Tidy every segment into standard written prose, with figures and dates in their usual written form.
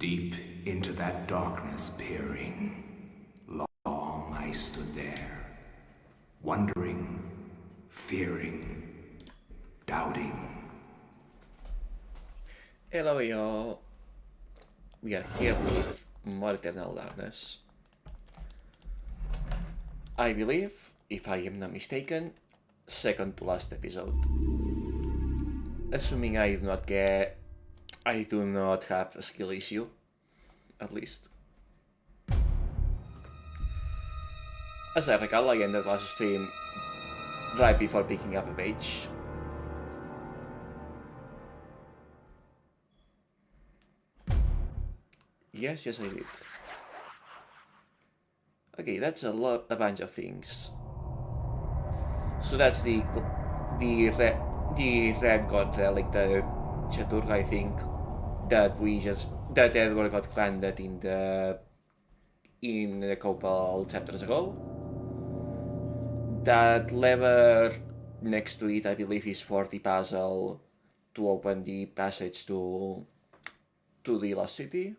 Deep into that darkness peering, long I stood there, wondering, fearing, doubting. Hello y'all, we are here with more Eternal Darkness. I believe, if I am not mistaken, second to last episode. Assuming I do not have a skill issue, at least. As I recall, I ended last stream right before picking up a page. Yes, I did. Okay, that's a bunch of things. So that's the red god relic, the Chaturga, I think, that Edward got granted in a couple chapters ago. That lever next to it, I believe, is for the puzzle to open the passage to the Lost City.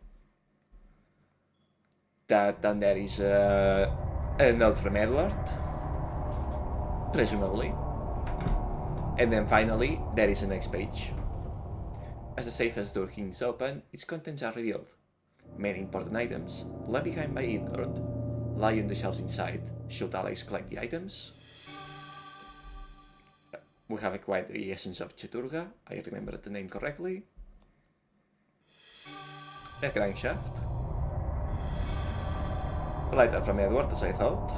Then there is a note from Edward, presumably. And then finally, there is the next page. As the safest door is open, its contents are revealed. Many important items, left behind by Edward, lie on the shelves inside. Should Alex collect the items? We have acquired the essence of Chaturga, I remembered the name correctly. A crankshaft. A letter from Edward, as I thought.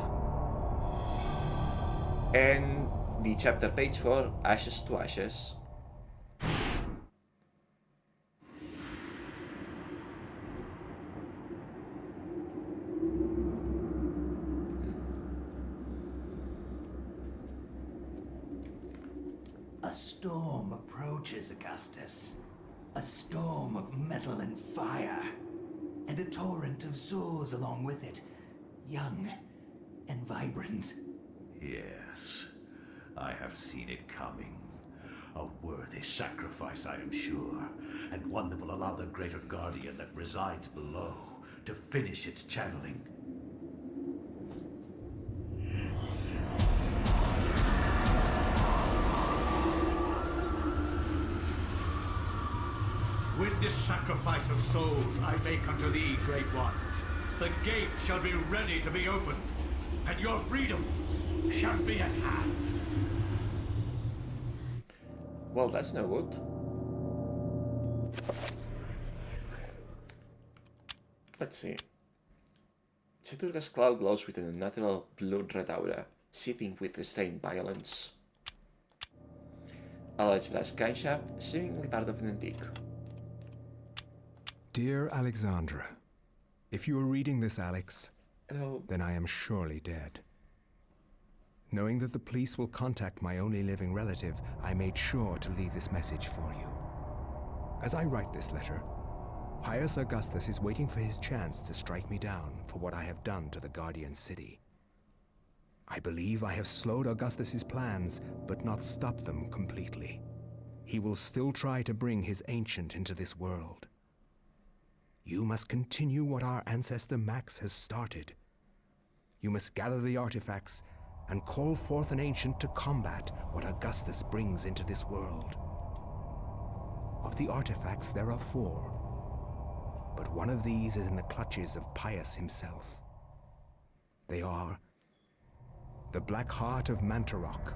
And the chapter page for Ashes to Ashes. A storm approaches, Augustus. A storm of metal and fire. And a torrent of souls along with it. Young and vibrant. Yes, I have seen it coming. A worthy sacrifice, I am sure, and one that will allow the greater guardian that resides below to finish its channeling. With this sacrifice of souls I make unto thee, Great One, the gate shall be ready to be opened, and your freedom shall be at hand. Well, that's no good. Let's see. Chaturga's cloud glows with an unnatural blood-red aura, seething with restrained violence. A large glass crankshaft, seemingly part of an antique. Dear Alexandra, if you are reading this, Alex, Hello. then I am surely dead. Knowing that the police will contact my only living relative, I made sure to leave this message for you. As I write this letter, Pius Augustus is waiting for his chance to strike me down for what I have done to the Guardian City. I believe I have slowed Augustus's plans, but not stopped them completely. He will still try to bring his ancient into this world. You must continue what our ancestor Max has started. You must gather the artifacts and call forth an ancient to combat what Augustus brings into this world. Of the artifacts, there are 4, but one of these is in the clutches of Pius himself. They are the Black Heart of Mantarok,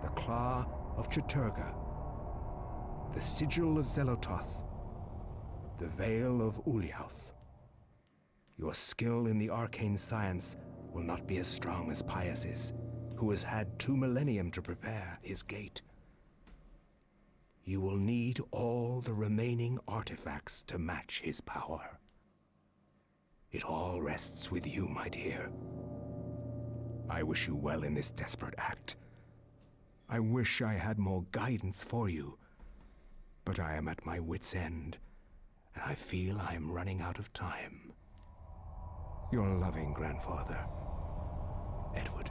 the Claw of Chaturga, the Sigil of Zelototh, the Veil of Uliauth. Your skill in the arcane science will not be as strong as Pius's, who has had 2 millennium to prepare his gate. You will need all the remaining artifacts to match his power. It all rests with you, my dear. I wish you well in this desperate act. I wish I had more guidance for you, but I am at my wit's end, and I feel I am running out of time. Your loving grandfather, Edward.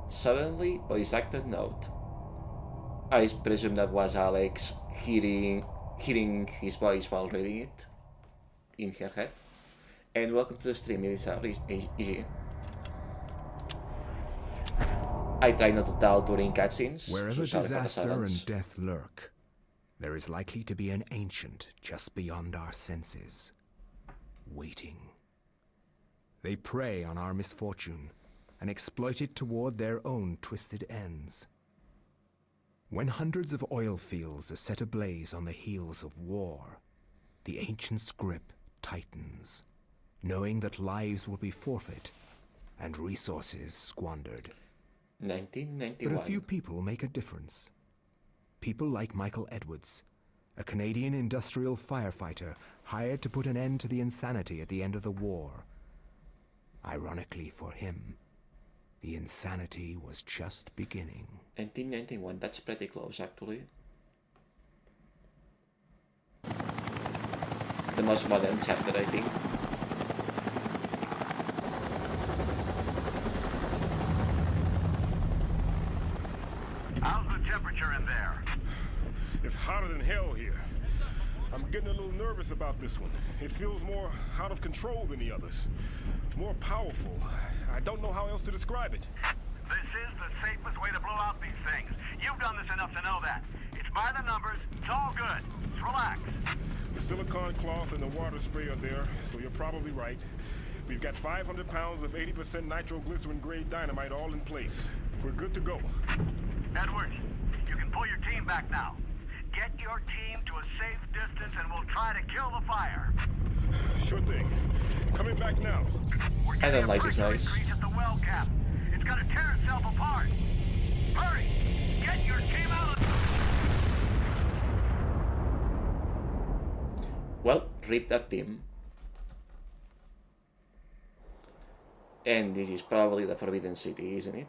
Suddenly, voice acted note. I presume that was Alex hearing his voice while reading it. in her head. And welcome to the stream, Elisa EG. I try not to tell during cutscenes. Wherever so disaster and death lurk, there is likely to be an ancient just beyond our senses, waiting. They prey on our misfortune and exploit it toward their own twisted ends. When hundreds of oil fields are set ablaze on the heels of war, the ancient's grip tightens, knowing that lives will be forfeit and resources squandered. 1991. But a few people make a difference. People like Michael Edwards, a Canadian industrial firefighter hired to put an end to the insanity at the end of the war. Ironically for him, the insanity was just beginning. 1991, that's pretty close actually. The most modern chapter, I think. How's the temperature in there? It's hotter than hell here. I'm getting a little nervous about this one. It feels more out of control than the others. More powerful. I don't know how else to describe it. This is the safest way to blow out these things. You've done this enough to know that. It's by the numbers. It's all good. Just relax. The silicone cloth and the water spray are there, so you're probably right. We've got 500 pounds of 80% nitroglycerin-grade dynamite all in place. We're good to go. Edwards, you can pull your team back now. Get your team to a safe distance and we'll try to kill the fire. Sure thing. Coming back now. I don't like this noise. At the well cap. It's gonna tear itself apart. Hurry! Get your team out of... Well, rip that team. And this is probably the Forbidden City, isn't it?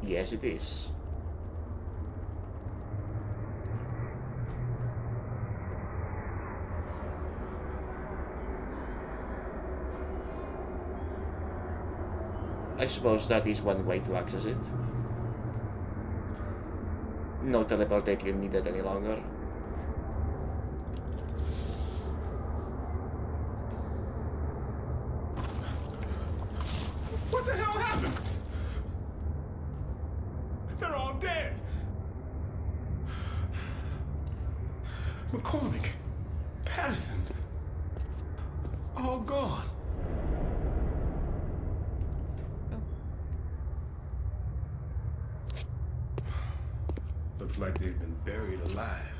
Yes, it is. I suppose that is one way to access it. No teleportation needed any longer. What the hell happened? They're all dead. McCormick, Patterson, all gone. Looks like they've been buried alive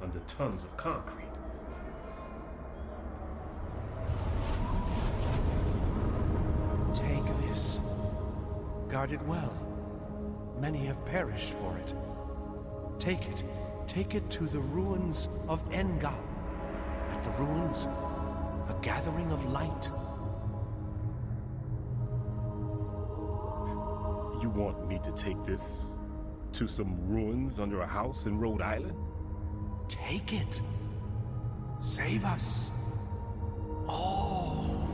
under tons of concrete. Take this. Guard it well. Many have perished for it. Take it. Take it to the ruins of Engal. At the ruins, a gathering of light. You want me to take this to some ruins under a house in Rhode Island? Take it. Save us. Oh.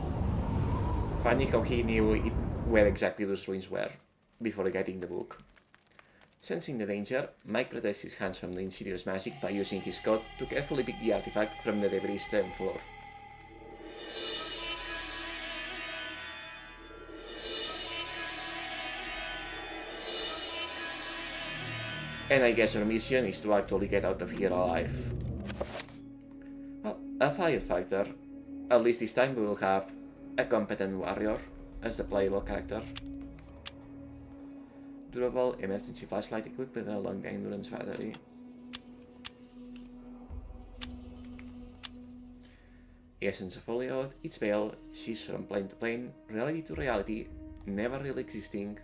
Funny how he knew where exactly those ruins were before getting the book. Sensing the danger, Mike protects his hands from the insidious magic by using his coat to carefully pick the artifact from the debris-strewn floor. And I guess our mission is to actually get out of here alive. Well, a firefighter. At least this time we will have a competent warrior as the playable character. Durable emergency flashlight equipped with a long endurance battery. Essence of folio, its veil, sees from plane to plane, reality to reality, never really existing,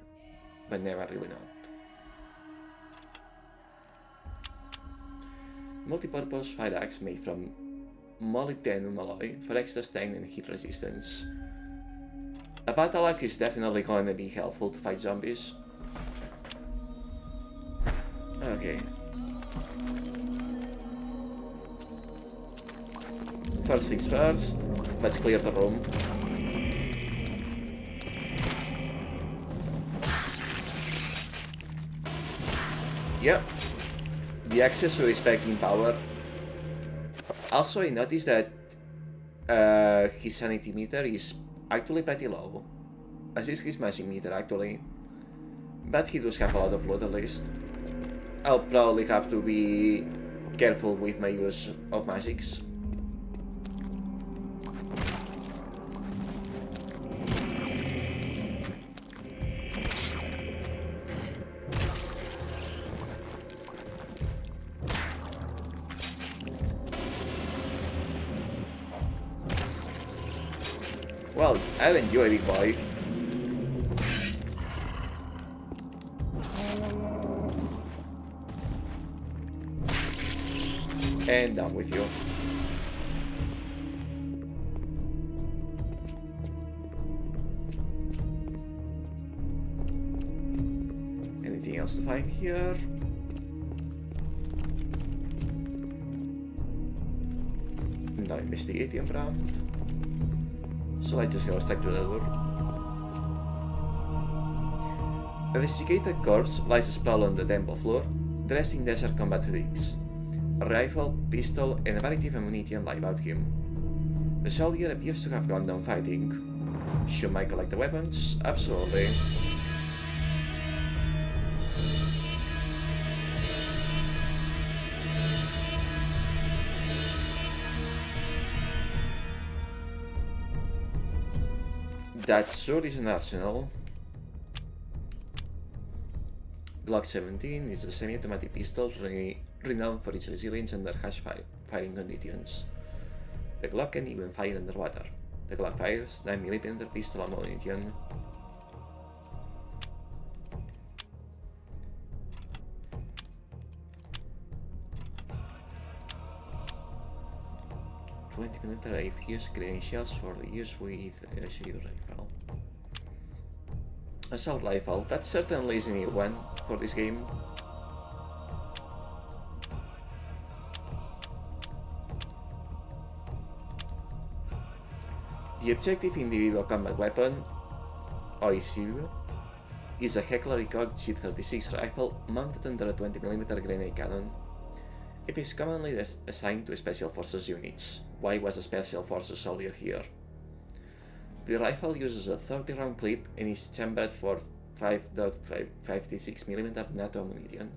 but never really not. Multi-purpose fire axe made from molybdenum alloy for extra strength and heat resistance. A battle axe is definitely going to be helpful to fight zombies. Okay. First things first, let's clear the room. Yep. The accessory spec in power. Also, I noticed that his sanity meter is actually pretty low. As is his magic meter, actually. But he does have a lot of loot at least. I'll probably have to be careful with my use of magics. Well, haven't you, big boy? And done with you. Anything else to find here? No investigating around. So let's just go straight to the door. A desiccated corpse lies sprawled on the temple floor, dressed in desert combat fatigues. A rifle, pistol, and a variety of ammunition lie about him. The soldier appears to have gone down fighting. Should I collect the weapons? Absolutely. That sure is an arsenal. Glock 17 is a semi-automatic pistol renowned for its resilience under harsh firing conditions. The Glock can even fire underwater. The Glock fires 9mm pistol ammunition. I've used credentials for the use with a SU rifle. Assault rifle, that certainly is a new one for this game. The objective individual combat weapon, OICU, is a Heckler Koch G36 rifle mounted under a 20mm grenade cannon. It is commonly assigned to Special Forces units. Why was a Special Forces soldier here? The rifle uses a 30-round clip and is chambered for 5.56mm NATO ammunition.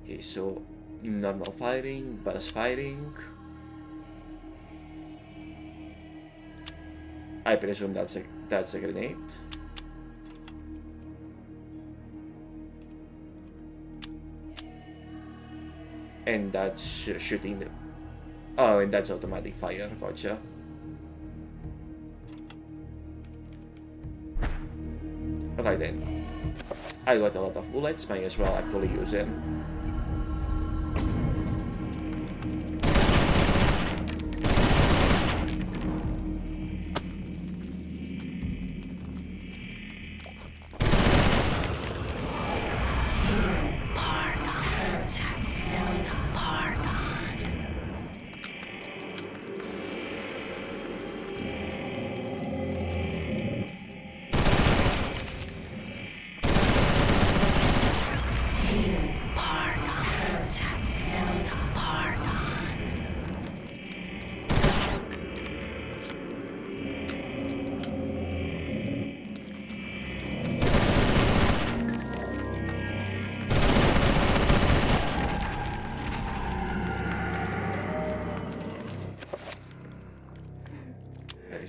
Okay, so normal firing, burst firing. I presume that's a grenade. And that's shooting. Oh, and that's automatic fire, gotcha. Right then. I got a lot of bullets, might as well actually use them.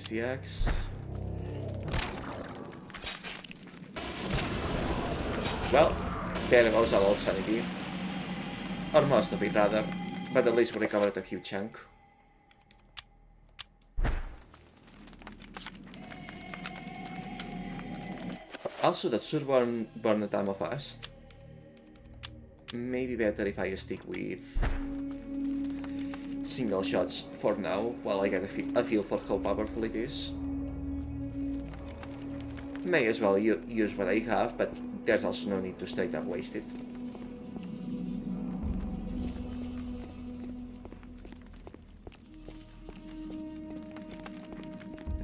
The axe. Well, there goes a lot of sanity. Or most of it rather, but at least we recovered a huge chunk. Also, that should burn the ammo fast. Maybe better if I stick with single shots for now, while I get a feel for how powerful it is. May as well use what I have, but there's also no need to straight up waste it.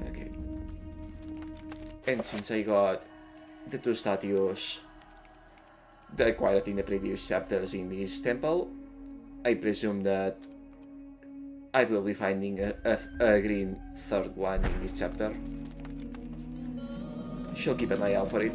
Okay. And since I got the two statues that acquired in the previous chapters in this temple. I presume that I will be finding a green third one in this chapter. She'll keep an eye out for it.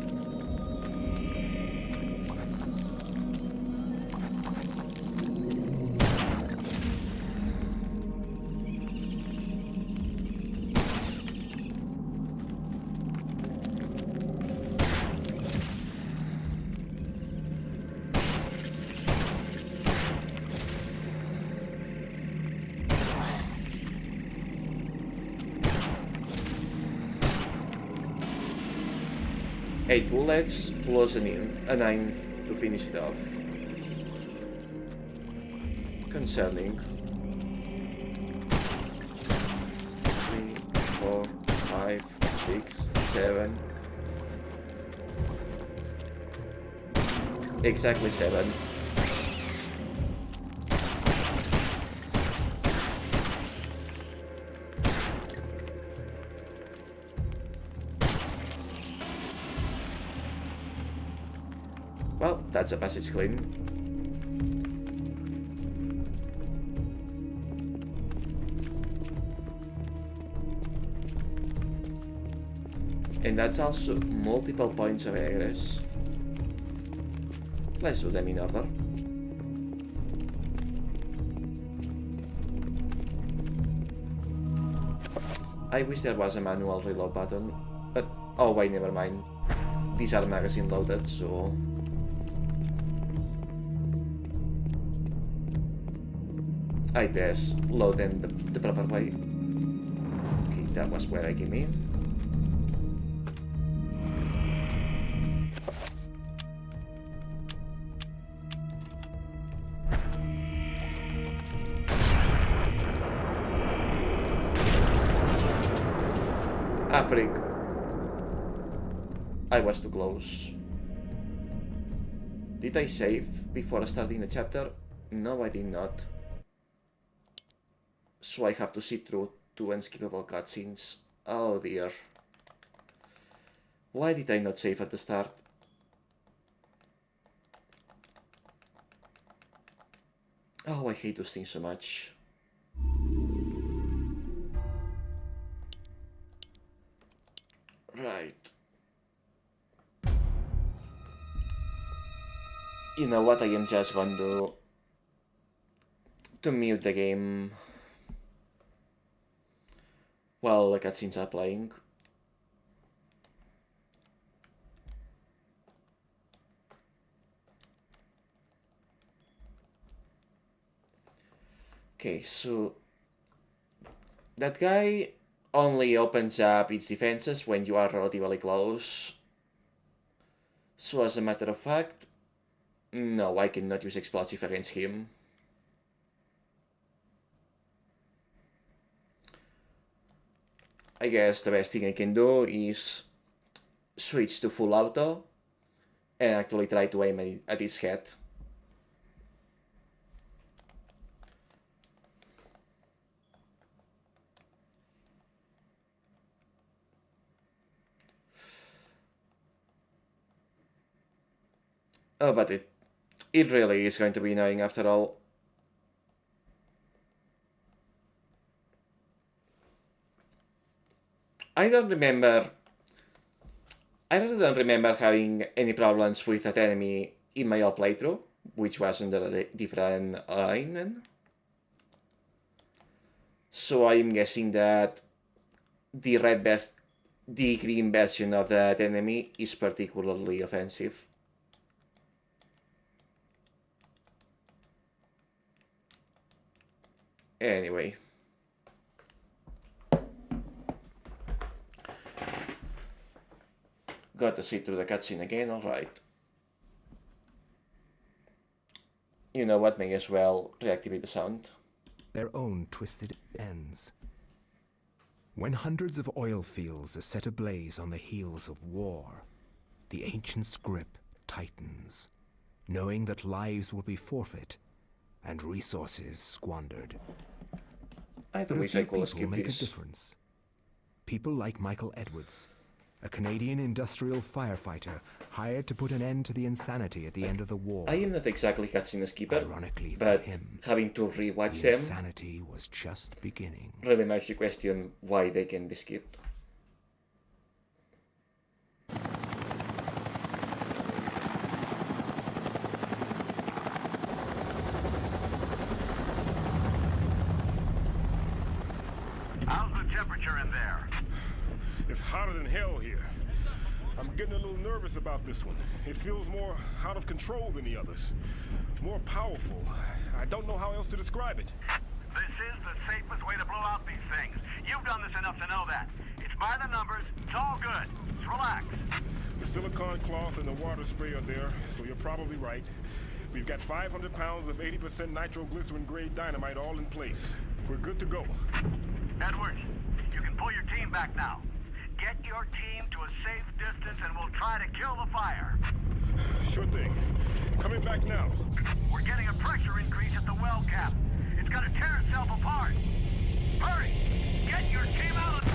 Eight bullets plus a ninth to finish it off. Concerning. 3, 4, 5, 6, 7. Exactly 7. Well, that's a passage clean. And that's also multiple points of egress. Let's do them in order. I wish there was a manual reload button, but oh wait, never mind. These are magazine loaded, so... I guess load them the proper way. Okay, that was where I came in. Freak. I was too close. Did I save before starting the chapter? No, I did not. So I have to sit through 2 unskippable cutscenes. Oh dear. Why did I not save at the start? Oh, I hate those things so much. Right. You know what, I am just going to mute the game while the cutscenes are playing. Okay, so that guy only opens up its defenses when you are relatively close. So as a matter of fact, no, I cannot use explosive against him. I guess the best thing I can do is switch to full auto and actually try to aim at his head. Oh, but it really is going to be annoying after all. I really don't remember having any problems with that enemy in my old playthrough, which was under a different alignment. So I'm guessing that the green version of that enemy is particularly offensive. Anyway. Got to sit through the cutscene again, alright. You know what, may as well reactivate the sound. Their own twisted ends. When hundreds of oil fields are set ablaze on the heels of war, the ancient's grip tightens, knowing that lives will be forfeit and resources squandered. I But a wish few I could people skip make this. a difference. People like Michael Edwards, a Canadian industrial firefighter hired to put an end to the insanity at the end of the war. I am not exactly cutscene skipper, Ironically for but him, having to rewatch the them insanity was just beginning. really makes you question why they can be skipped. How's the temperature in there? It's hotter than hell here. I'm getting a little nervous about this one. It feels more out of control than the others. More powerful. I don't know how else to describe it. This is the safest way to blow out these things. You've done this enough to know that. It's by the numbers. It's all good. Just relax. The silicone cloth and the water spray are there, so you're probably right. We've got 500 pounds of 80% nitroglycerin grade dynamite all in place. We're good to go. Edwards, you can pull your team back now. Get your team to a safe distance and we'll try to kill the fire. Sure thing. Coming back now. We're getting a pressure increase at the well cap. It's gonna tear itself apart. Hurry! Get your team out of...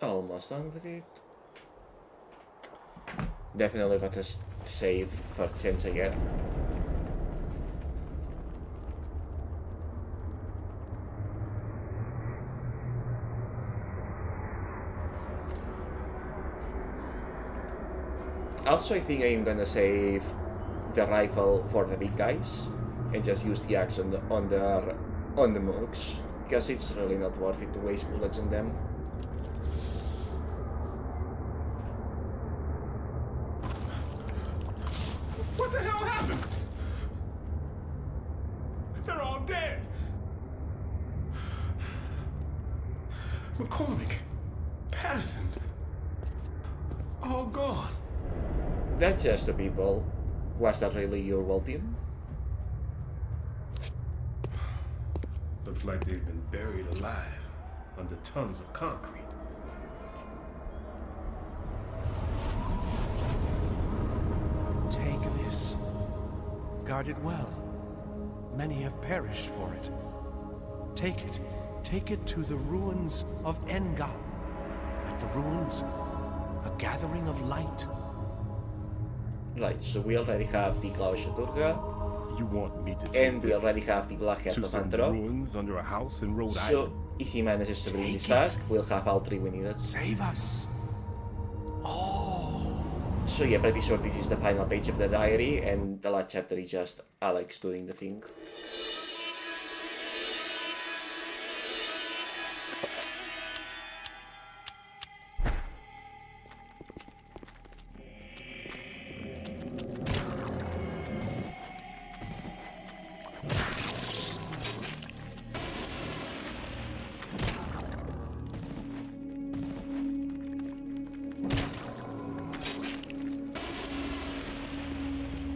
Almost done with it. Definitely got to save for chance again. Also, I think I'm gonna save the rifle for the big guys and just use the axe on the mooks, because it's really not worth it to waste bullets on them. What the hell happened? They're all dead. McCormick, Patterson, all gone. That's just the people. Was that really your whole team? Looks like they've been buried alive under tons of concrete. Take this. Guard it well. Many have perished for it. Take it. Take it to the ruins of Engal. At the ruins, a gathering of light. Right, so we already have the Glausha Durga, You want me to take and we this already have the Black Heart to of some Anthrop. ruins under a house in Rhode So, Island? if he manages to bring this Take it. back, we'll have all three we needed. Save us. Oh. So yeah, pretty sure this is the final page of the diary, and the last chapter is just Alex doing the thing.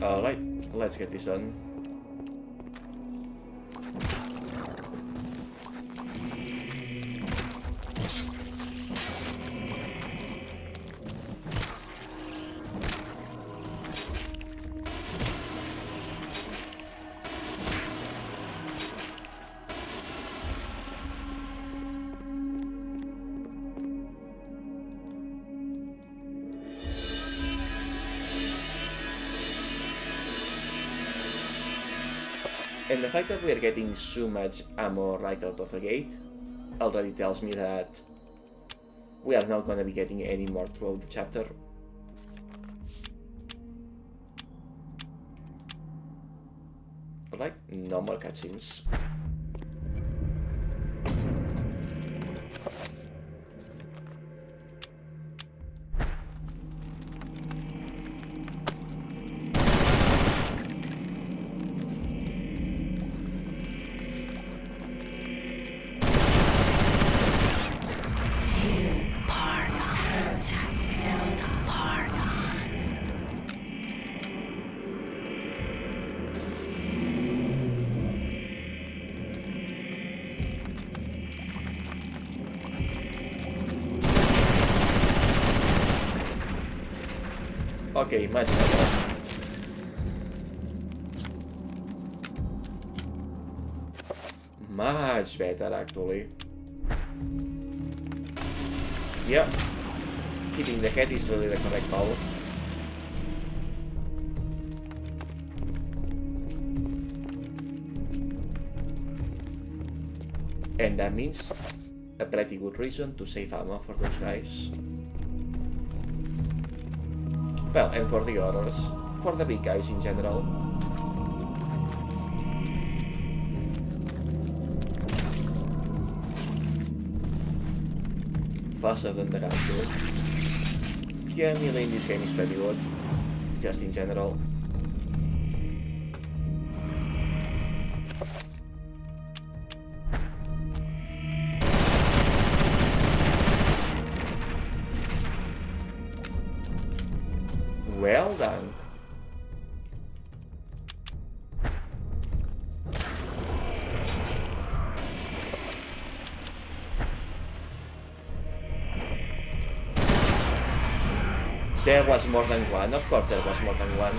Alright, let's get this done. And the fact that we are getting so much ammo right out of the gate already tells me that we are not going to be getting any more throughout the chapter. Alright, no more cutscenes. Okay, much better. Much better, actually. Yeah. Hitting the head is really the correct call. And that means a pretty good reason to save ammo for those guys. Well, and for the others. For the big guys in general. Faster than the gun too. Yeah, melee in this game is pretty good. Just in general. Well done. There was more than one, of course there was more than one.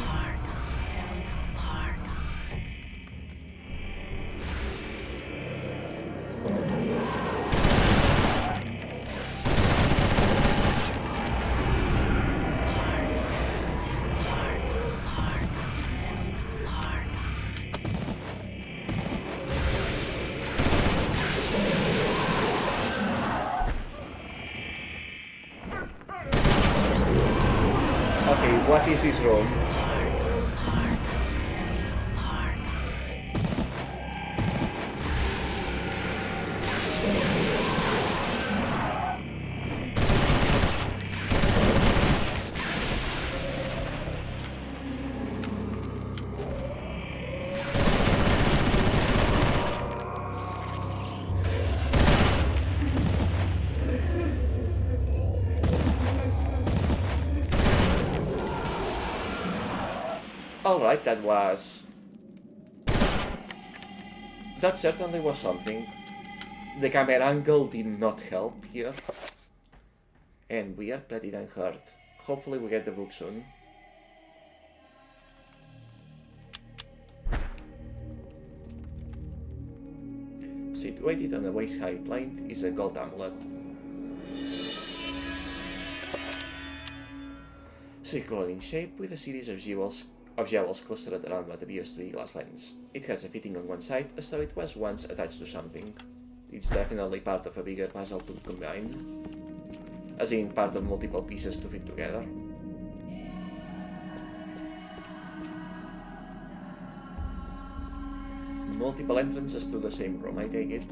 Okay, what is this room? Alright, that certainly was something. The camera angle did not help here. And we are pretty damn hurt. Hopefully we get the book soon. Situated on a waist-high plane is a gold amulet. Circular in shape with a series of jewels clustered around what appears to be a glass lens. It has a fitting on one side, as though it was once attached to something. It's definitely part of a bigger puzzle to combine, as in part of multiple pieces to fit together. Multiple entrances to the same room, I take it.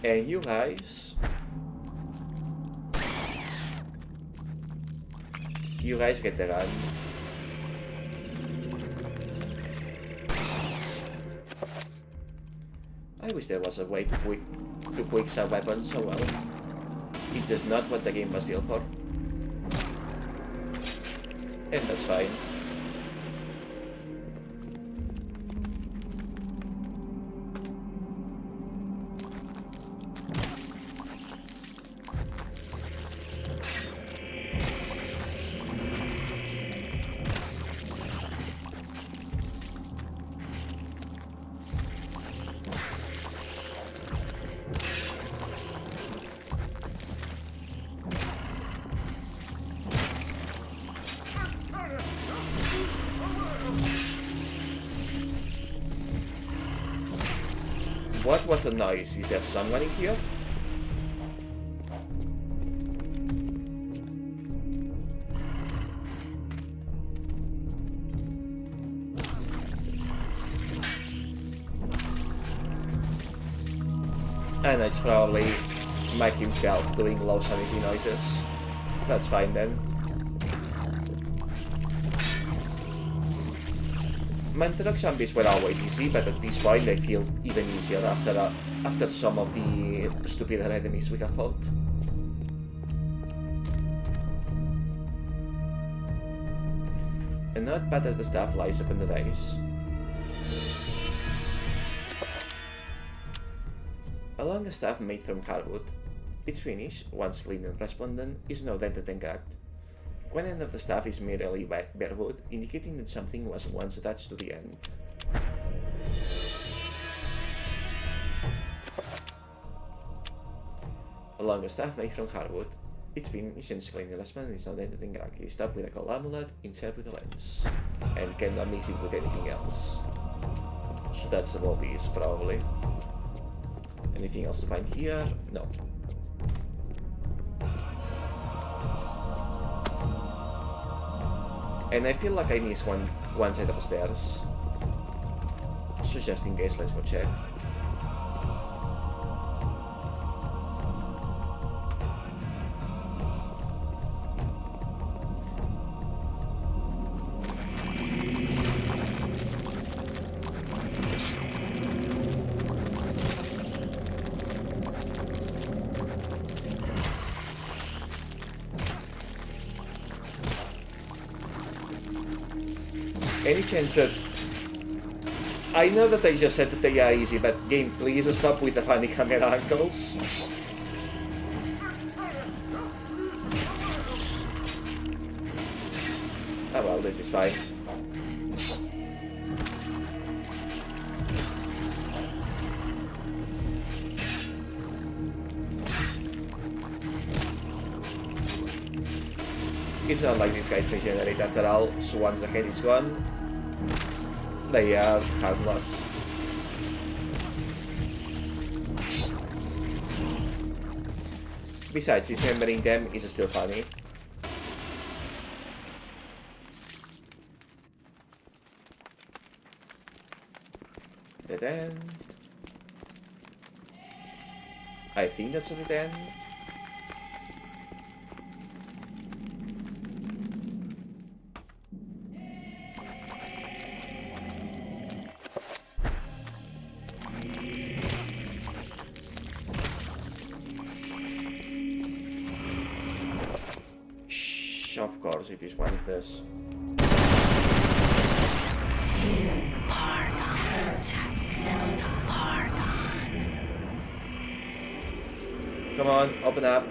And you guys get the gun. I wish there was a way to quick sell weapons so well. It's just not what the game was built for. And that's fine. What was the noise? Is there someone in here? And it's probably Mike himself doing low sanity noises. That's fine then. Mantarok zombies were always easy, but at this point they feel even easier after some of the stupider enemies we have fought. A not battered staff lies upon the dice. A long staff made from hardwood. Its finish, once clean and resplendent, is now dented and cracked. One end of the staff is merely bare wood, indicating that something was once attached to the end. A long staff made from hardwood. Its finish is clean and resplendent, is now dented and cracked. It is topped with a gold amulet, inside with a lens, and cannot mix it with anything else. So that's the whole piece, probably. Anything else to find here? No. And I feel like I missed one set of stairs. So just in case, let's go check. Any chance that... I know that I just said that they are easy, but game, please stop with the funny camera angles. Oh well, this is fine. It's not like these guys regenerate after all, so once the head is gone, they are harmless. Besides, dismembering them is still funny. Dead end. I think that's a dead end. Of course, it is one of this. Come on, open up.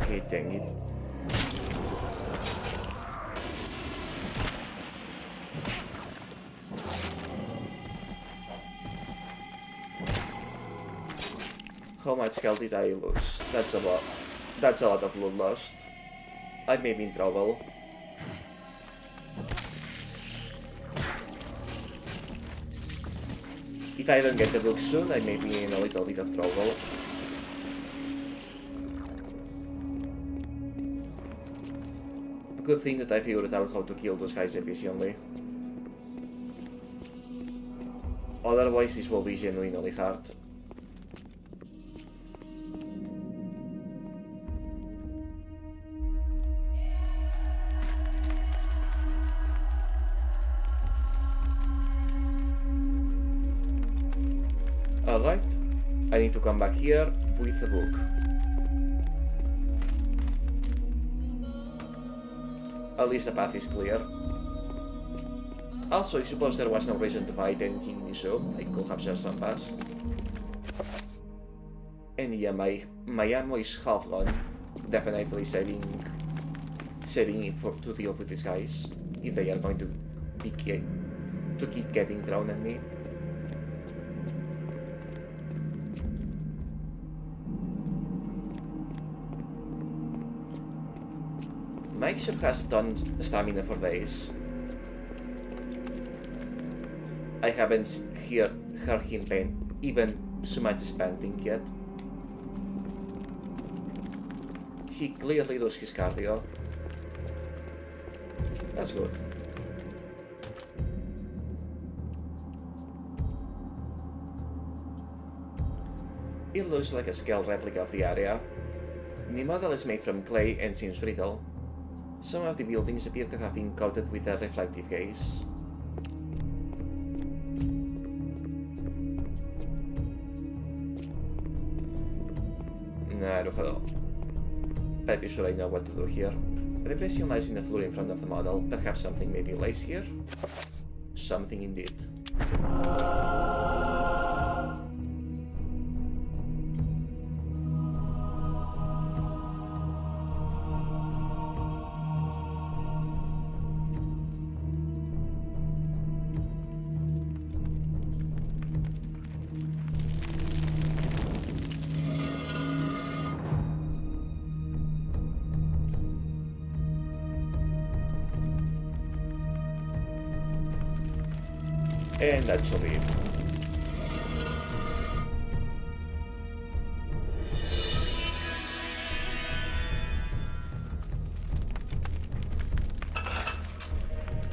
Okay, dang it. How much health did I lose? That's a lot of loot lost. I may be in trouble. If I don't get the book soon, I may be in a little bit of trouble. Good thing that I figured out how to kill those guys efficiently. Otherwise, this will be genuinely hard. Alright, I need to come back here with the book. At least the path is clear. Also, I suppose there was no reason to fight anything in this room. I could have just run past. And yeah, my ammo is half gone. Definitely saving it to deal with these guys if they are going to keep getting thrown at me. Mike sure has done stamina for days. I haven't heard him even so much panting yet. He clearly does his cardio. That's good. It looks like a scale replica of the area. The model is made from clay and seems brittle. Some of the buildings appear to have been coated with a reflective glaze. Naruhodo. Pretty sure I know what to do here. The depression lies in the floor in front of the model. Perhaps something maybe lays here? Something indeed. And that should be it.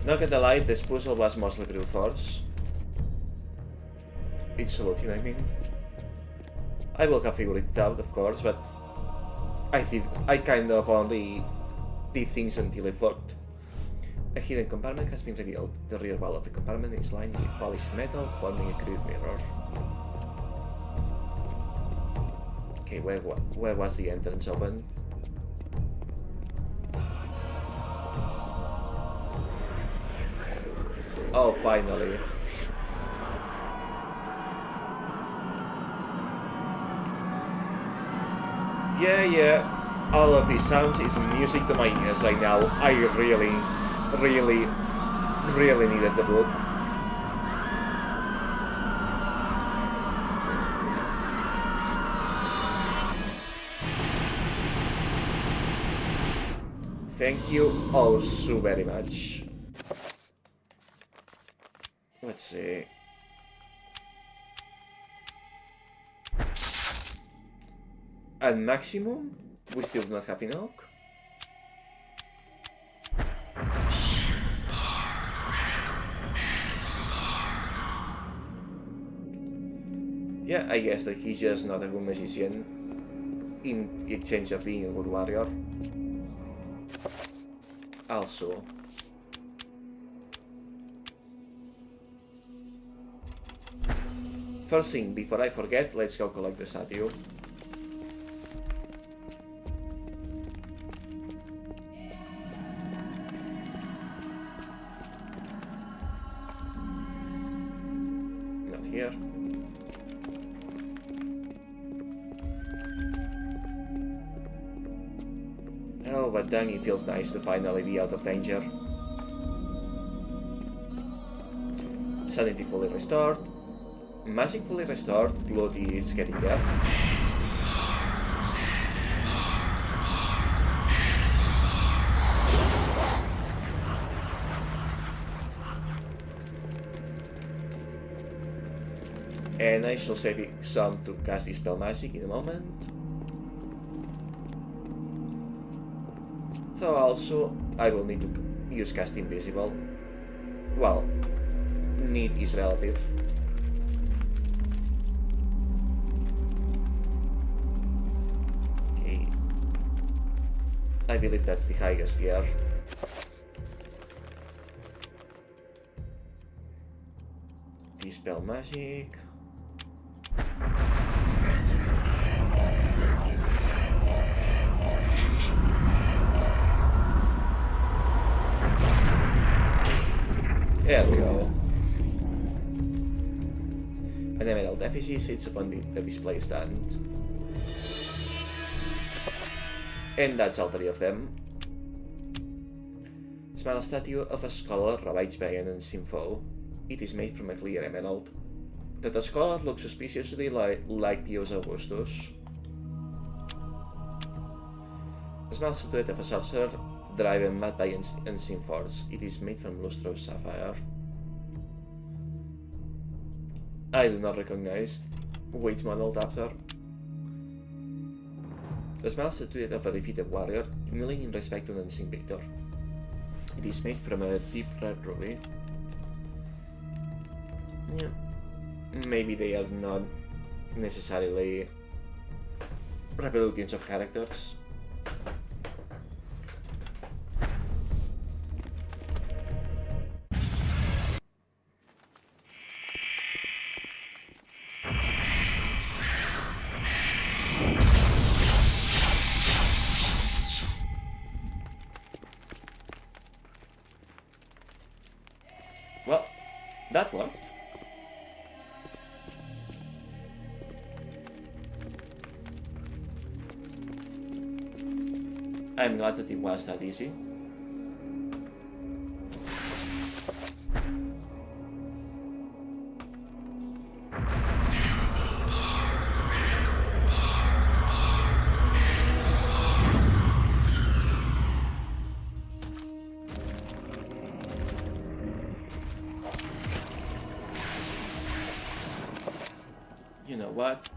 Not gonna lie, this puzzle was mostly brute force. It's routine, I mean. I will have figured it out, of course, but I kind of only did things until it worked. A hidden compartment has been revealed. The rear wall of the compartment is lined with polished metal, forming a crude mirror. Okay, where was the entrance open? Oh, finally. Yeah, all of these sounds is music to my ears right now. I really needed the book. Thank you all so very much. Let's see. At maximum, we still do not have enough. Yeah, I guess that he's just not a good musician in exchange of being a good warrior. Also, first thing, before I forget, let's go collect the statue. Not here. Oh, but dang, it feels nice to finally be out of danger. Sanity fully restored. Magic fully restored. Blood is getting there. And I shall save some to cast Dispel Magic in a moment. So also, I will need to use Cast Invisible. Well, need is relative. Okay. I believe that's the highest here. Dispel Magic. There we go. An emerald effigy sits upon the display stand. And that's all three of them. Small statue of a scholar ravaged by an unseen foe. It is made from a clear emerald. That the scholar looks suspiciously like Dios Augustus. A small statuette of a sorcerer driven mad by unseen force. It is made from lustrous sapphire. I do not recognize which model after. A small statuette of a defeated warrior, kneeling in respect to an unseen victor. It is made from a deep red ruby. Yeah. Maybe they are not necessarily reproductions of characters. That worked. I'm glad that it was that easy. You know what?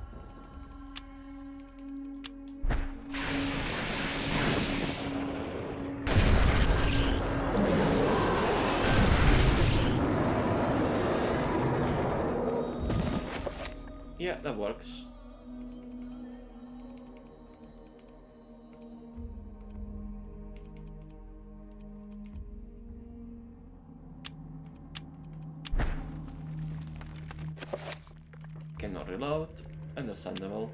Yeah, that works. Cannot reload. Understandable.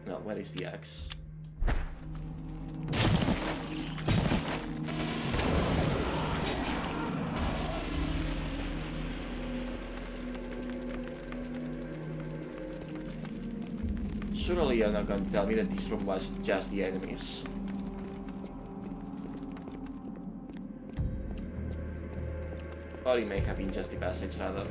No, where is the axe? Surely you're not going to tell me that this room was just the enemies. Or it may have been just the passage, rather.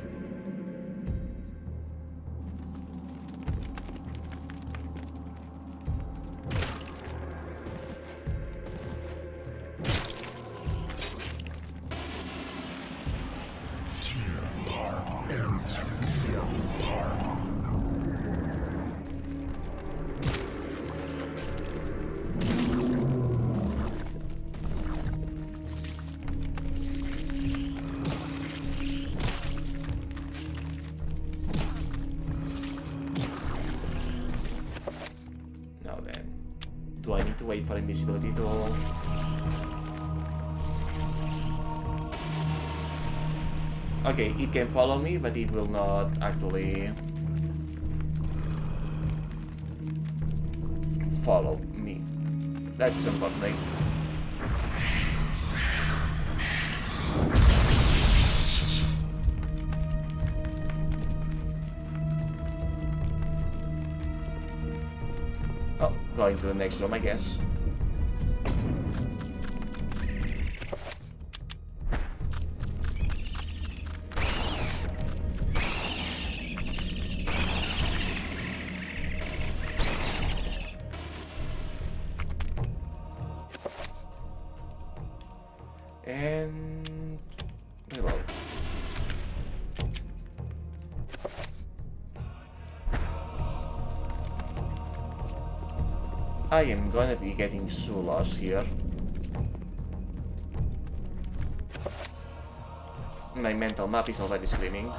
Do I need to wait for invisibility to... Okay, it can follow me, but it will not actually... follow me. That's unfortunate. Oh, going to the next room, I guess. And... reload. I am gonna be getting so lost here. My mental map is already screaming.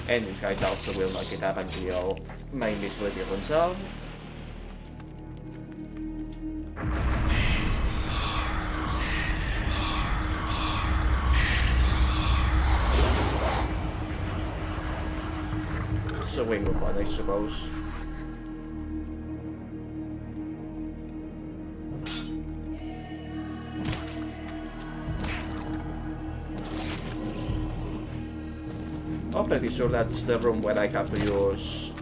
And these guys also will not get up until my invisibility runs out. So we move on, I suppose. I'm pretty sure that's the room where I have to use...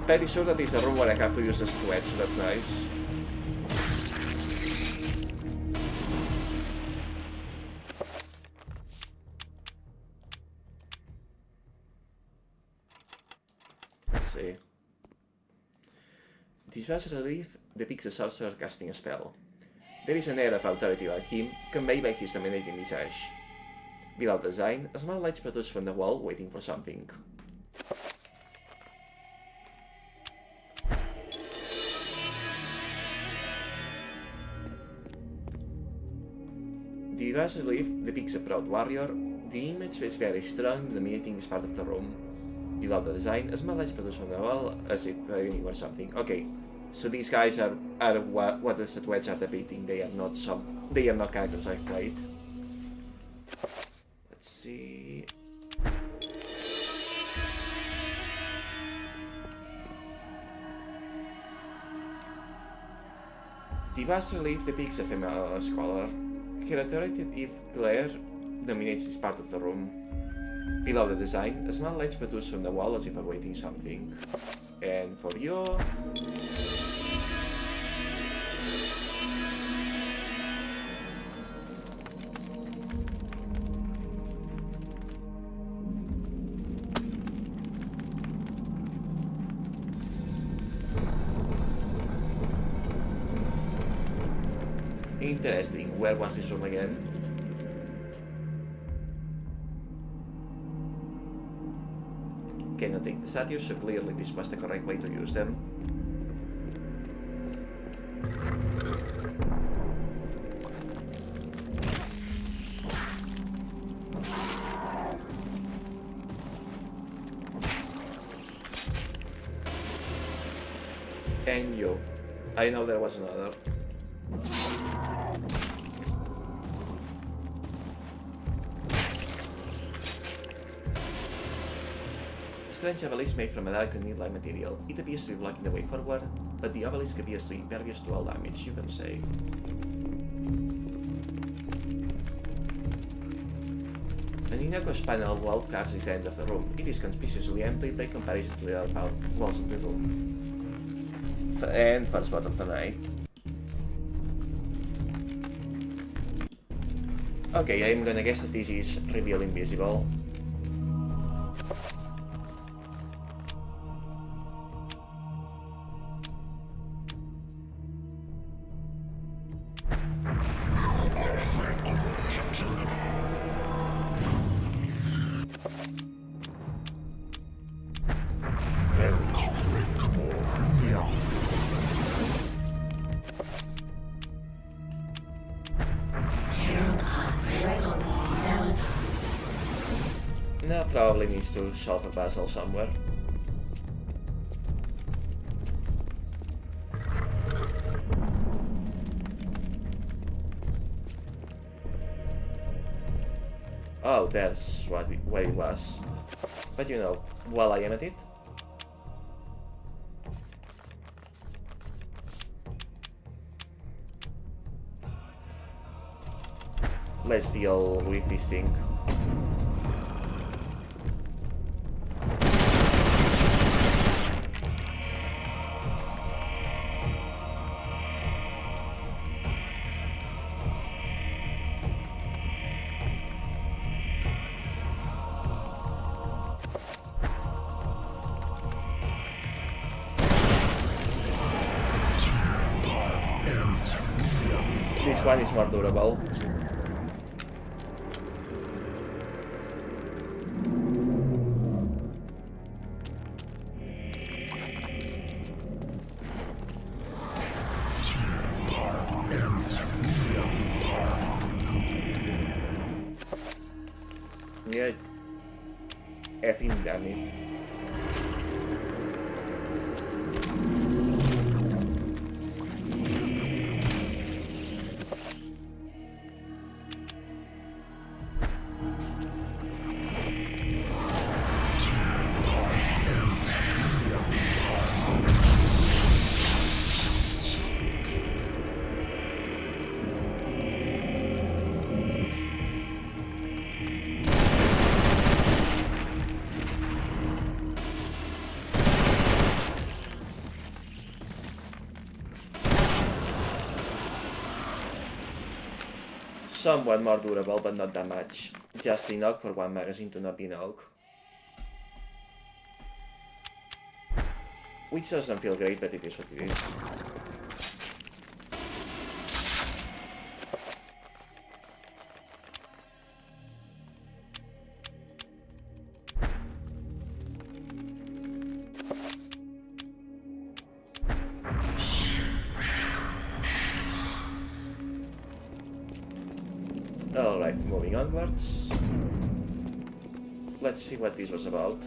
Pretty sure that is the room where I have to use the statuette, so that's nice. Let's see. This was relief depicts a sorcerer casting a spell. There is an air of authority about him, conveyed by his dominating visage. Below the sign, a small light protrudes from the wall, waiting for something. The Divas relief depicts a proud warrior. The image is very strong, dominating this part of the room. Below the design, a small edge produced on the wall, as if or something. Okay, so these guys are what the statuettes are depicting. They are not characters I've played. Let's see. The bas relief depicts a female scholar. Her authoritative glare dominates this part of the room. Below the design, a small light protrudes from the wall as if awaiting something. And for you... Interesting. Where was this room again? Cannot take the statues, so clearly this was the correct way to use them. And yo, I know there was another. Strange obelisk made from a dark and needle-like material. It appears to be blocking the way forward, but the obelisk appears to be impervious to all damage, you can say. An innocuous panel wall carves this end of the room. It is conspicuously empty by comparison to the other walls of the room. And first spot of the night. Okay, I'm gonna guess that this is reveal invisible. No, probably needs to solve a puzzle somewhere. Oh, that's where it was. But you know, while I am at it, let's deal with this thing. This one is more durable. Yeah, effing damn it. Somewhat more durable, but not that much. Just enough for one magazine to not be enough. Which doesn't feel great, but it is what it is. moving onwards. Let's see what this was about.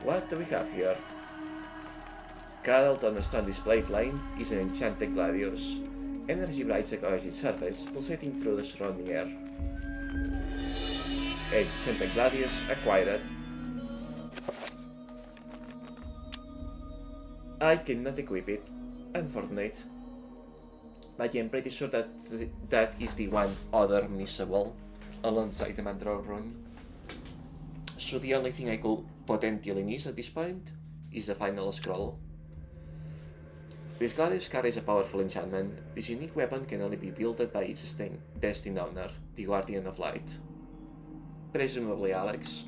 What do we have here? Cradled on a stone display plane is an enchanted gladius. Energy brights across its surface, pulsating through the surrounding air. Enchanted gladius acquired. I cannot equip it. Unfortunate. But I'm pretty sure that that is the one other missable alongside the Mandrel rune. So the only thing I could potentially miss at this point is the final scroll. This gladius carries a powerful enchantment. This unique weapon can only be wielded by its destined owner, the Guardian of Light. Presumably Alex.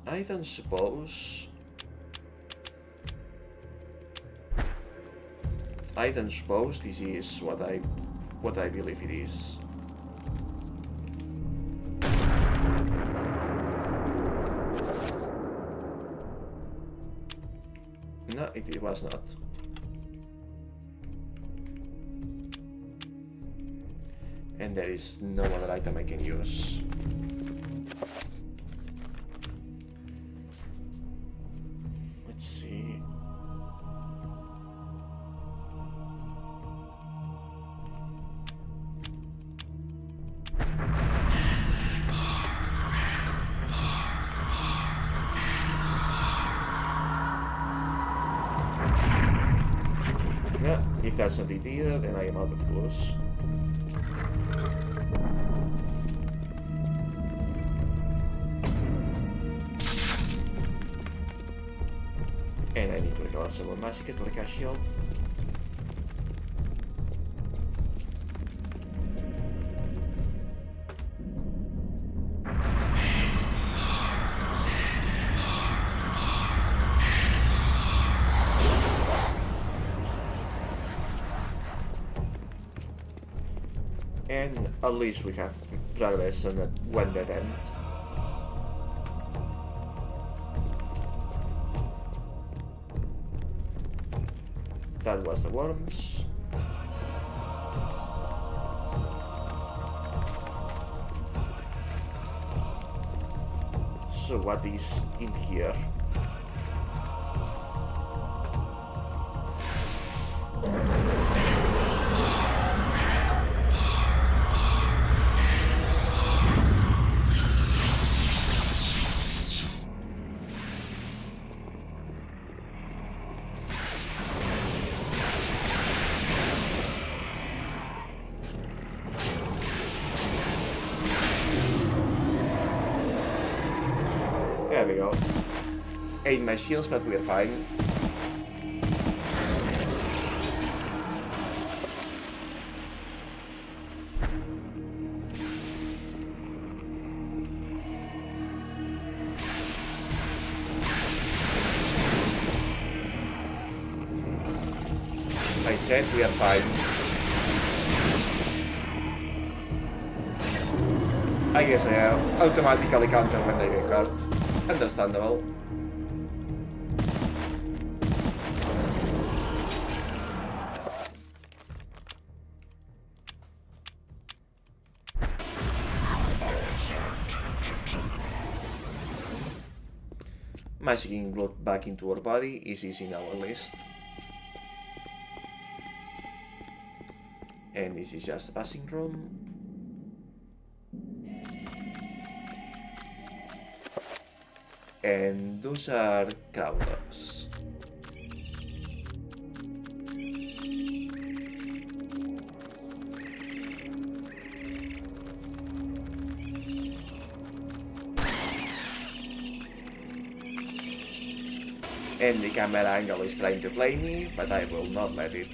I don't suppose this is what I believe it is. No, it was not. And there is no other item I can use. Let's see. Yeah, if that's not it either, then I am out of clues. And I need to recover some more magic to recast shield. And at least we have progress on that one dead end. That was the worms. So what is in here? There we go. Ate my shields, but we're fine. I said we are fine. I guess I automatically counter when they get hurt. Understandable. Magicking blood back into our body is easy in our list. And this is just a passing room. And those are crawlers. And the camera angle is trying to play me, but I will not let it.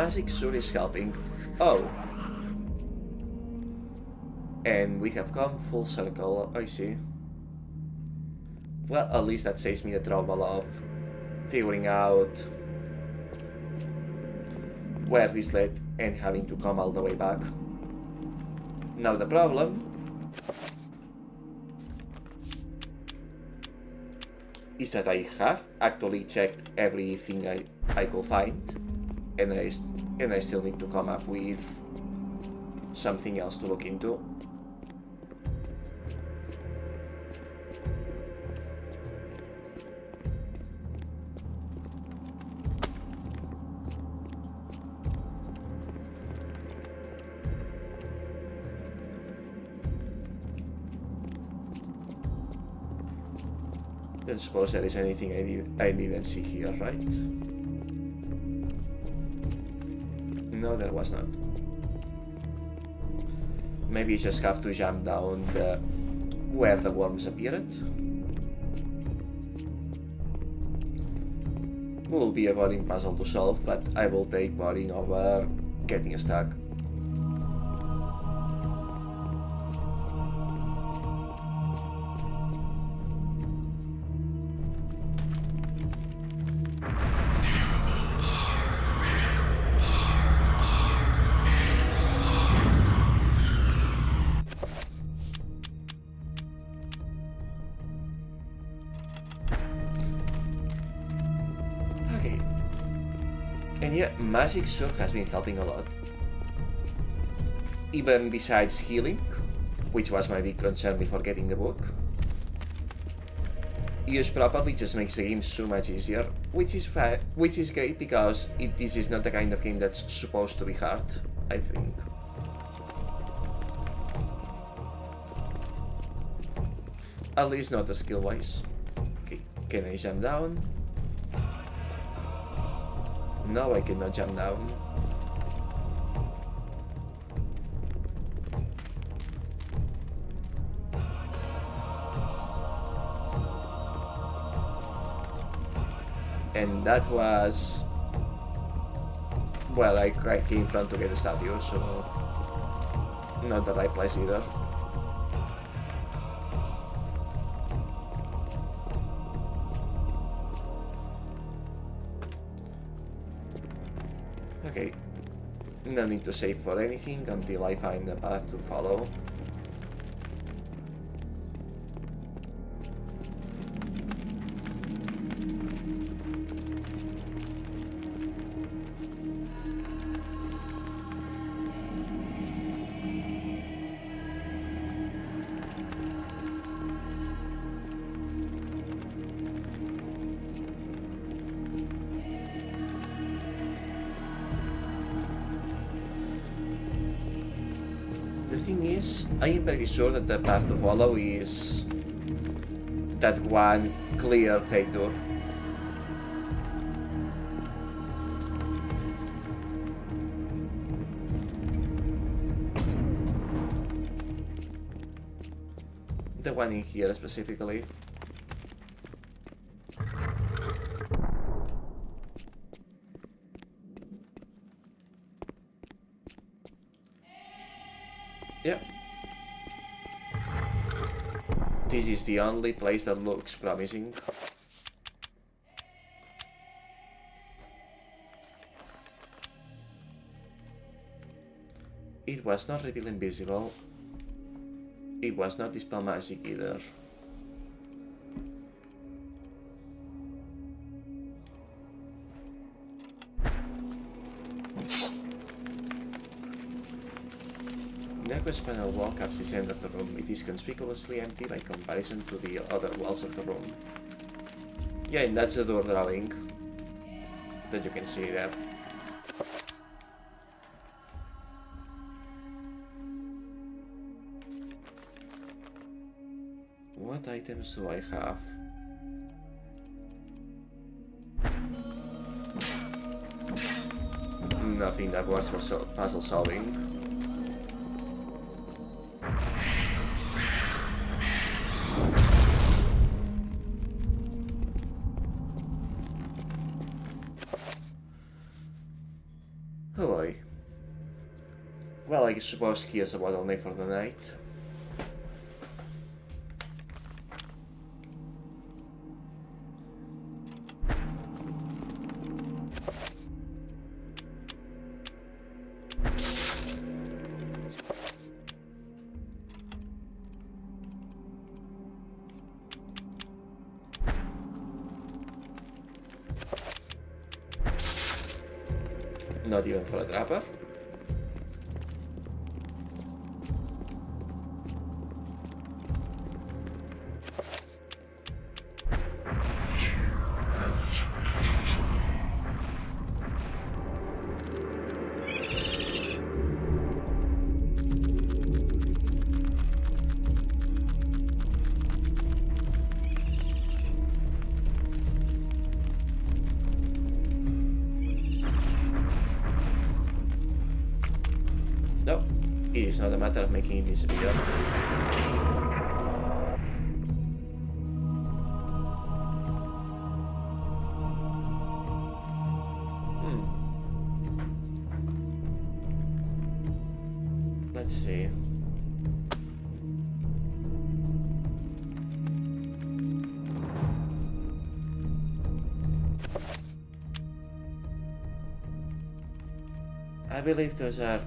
magic sword is helping. Oh. And we have come full circle, I see. Well, at least that saves me the trouble of figuring out where this led and having to come all the way back. Now the problem is that I have actually checked everything I could find, and I still need to come up with something else to look into. Don't suppose there is anything I didn't see here, right? No, there was not. Maybe I just have to jump down where the worms appeared. Will be a boring puzzle to solve, but I will take boring over getting stuck. And yeah, magic sword has been helping a lot. Even besides healing, which was my big concern before getting the book. Used properly just makes the game so much easier, which is great because this is not the kind of game that's supposed to be hard, I think. At least not skill-wise. Okay, can I jump down? No, I cannot jump down. And that was where I came from to get the statue, so not the right place either. Okay, no need to save for anything until I find a path to follow. I am pretty sure that the path to follow is that one clear fake door. The one in here specifically. Yep. This is the only place that looks promising. It was not revealed invisible. It was not dispel magic either. Nego's panel wall caps this end of the room. It is conspicuously empty by comparison to the other walls of the room. Yeah, and that's the door drawing that you can see there. What items do I have? Nothing that works for puzzle solving. Well, I suppose he has a bottleneck for the night. Not even for a trapper. No, it is not a matter of making it disappear. Let's see. I believe those are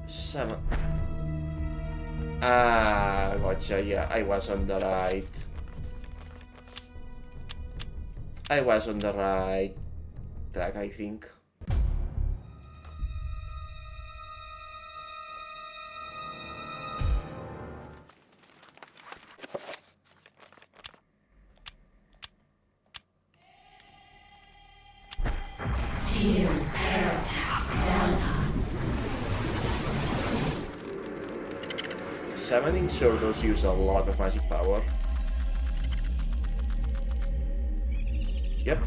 some... Ah, gotcha, yeah, I was on the right. I was on the right track, I think. Summoning circles use a lot of magic power. Yep.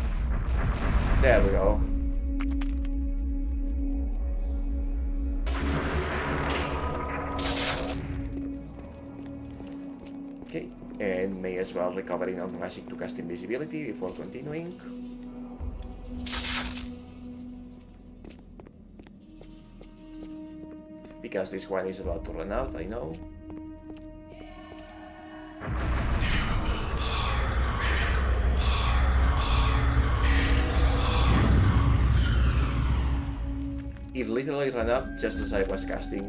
There we go. Okay, and may as well recover enough magic to cast invisibility before continuing. Because this one is about to run out, I know. It literally ran up just as I was casting.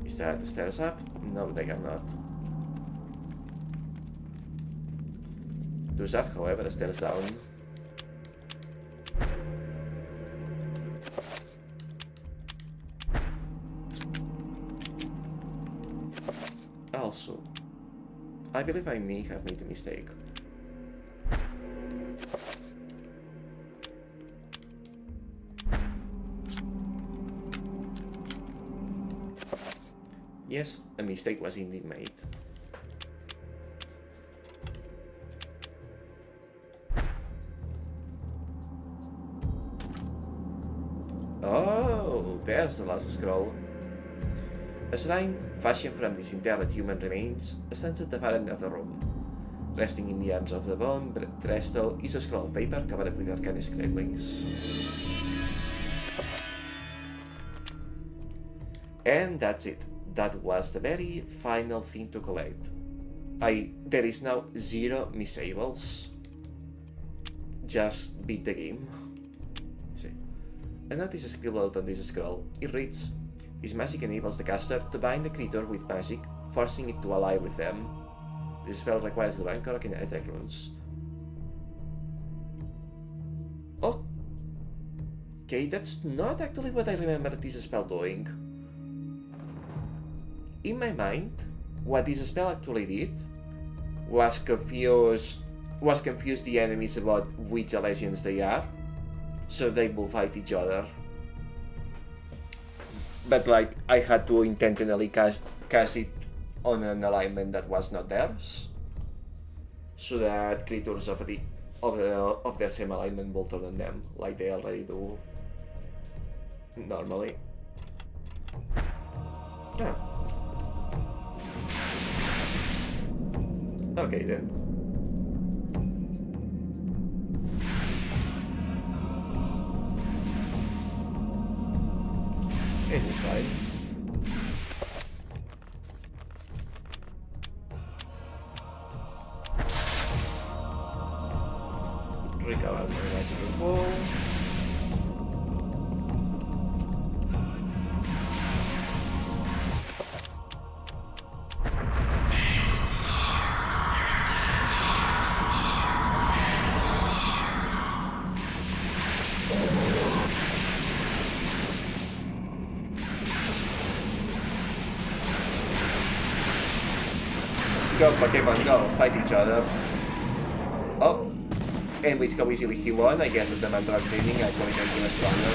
Is that the stairs up? No, they are not. Those are, however, the stairs down. Also, I believe I may have made a mistake. Yes, a mistake was indeed made. Oh, there's the last scroll. A shrine fashioned from disinterred human remains stands at the far end of the room. Resting in the arms of the bone pedestal is a scroll of paper covered with arcane scribblings. And that's it. That was the very final thing to collect. There is now 0 misables. Just beat the game. See. A note is scribbled on this scroll. It reads, "This magic enables the caster to bind the creature with magic, forcing it to ally with them. This spell requires the Vanguard or Kinetic runes." Okay, that's not actually what I remember this spell doing. In my mind, what this spell actually did was confuse the enemies about which allegiance they are, so they will fight each other. But like, I had to intentionally cast it on an alignment that was not theirs, so that creatures of their same alignment will turn on them, like they already do normally. Ah. Okay then. This is fine. Recover my bicycle fall. Go, Pokemon, go, fight each other. Oh, and which how easily he won. I guess at the matter of bleeding, I probably make him stronger.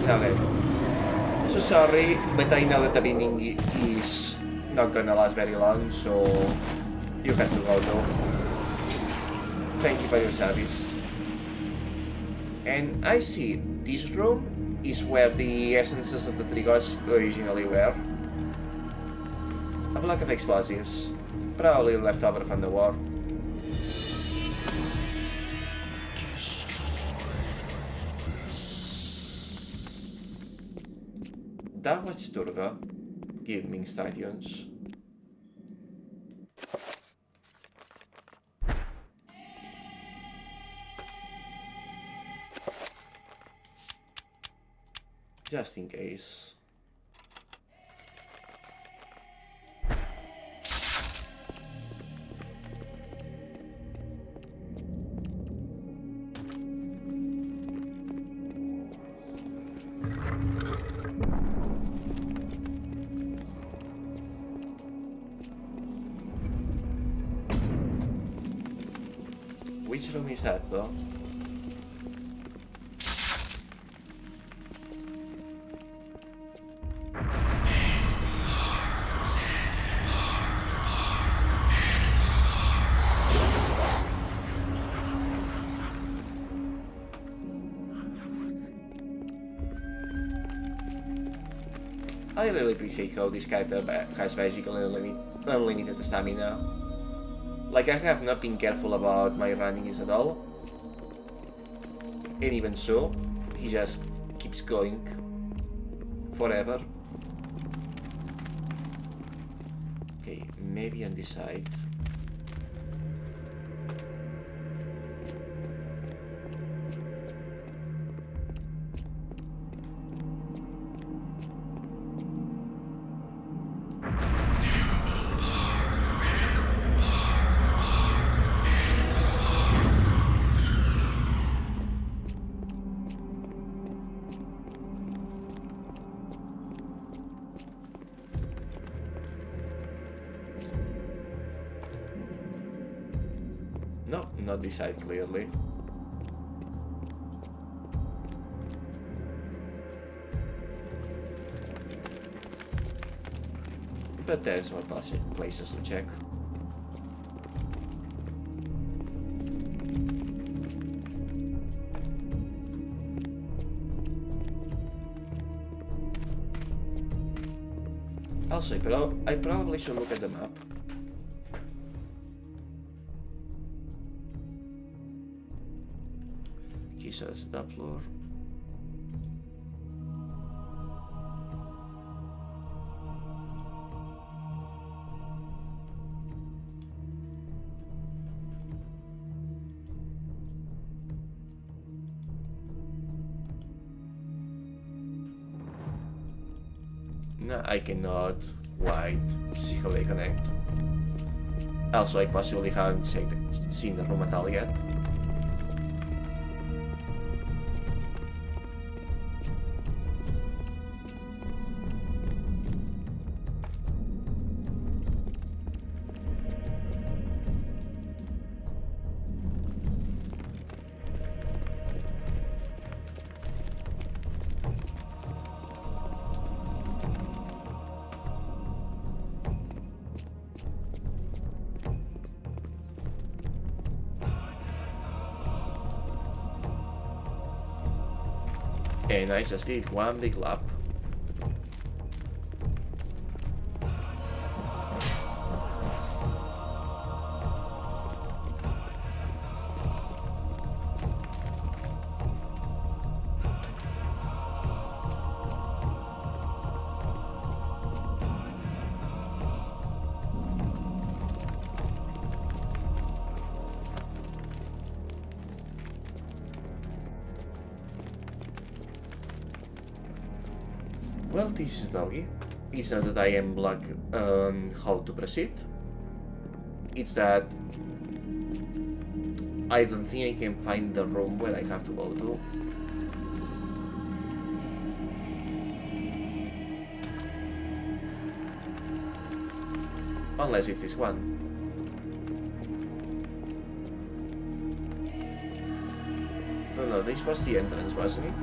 Okay. So sorry, but I know that the bleeding is not gonna last very long, so you have to go though. Thank you for your service. And I see this room is where the essences of the three gods originally were. A block of explosives, probably left over from the war. That was Durga. Give me instructions. Just in case. Which room is that though? I really appreciate how this character has basically unlimited stamina. Like, I have not been careful about my runnings at all. And even so, he just keeps going forever. Okay, maybe on this side. No, not this side, clearly. But there's more places to check. Also, I probably should look at the map. Jesus, that floor. No, I cannot quite see how they connect. Also, I possibly haven't seen the room at all yet. And I just did one big lap. Well, this is doggy. It's not that I am like on how to proceed. It's that I don't think I can find the room where I have to go to. Unless it's this one. Oh no, this was the entrance, wasn't it?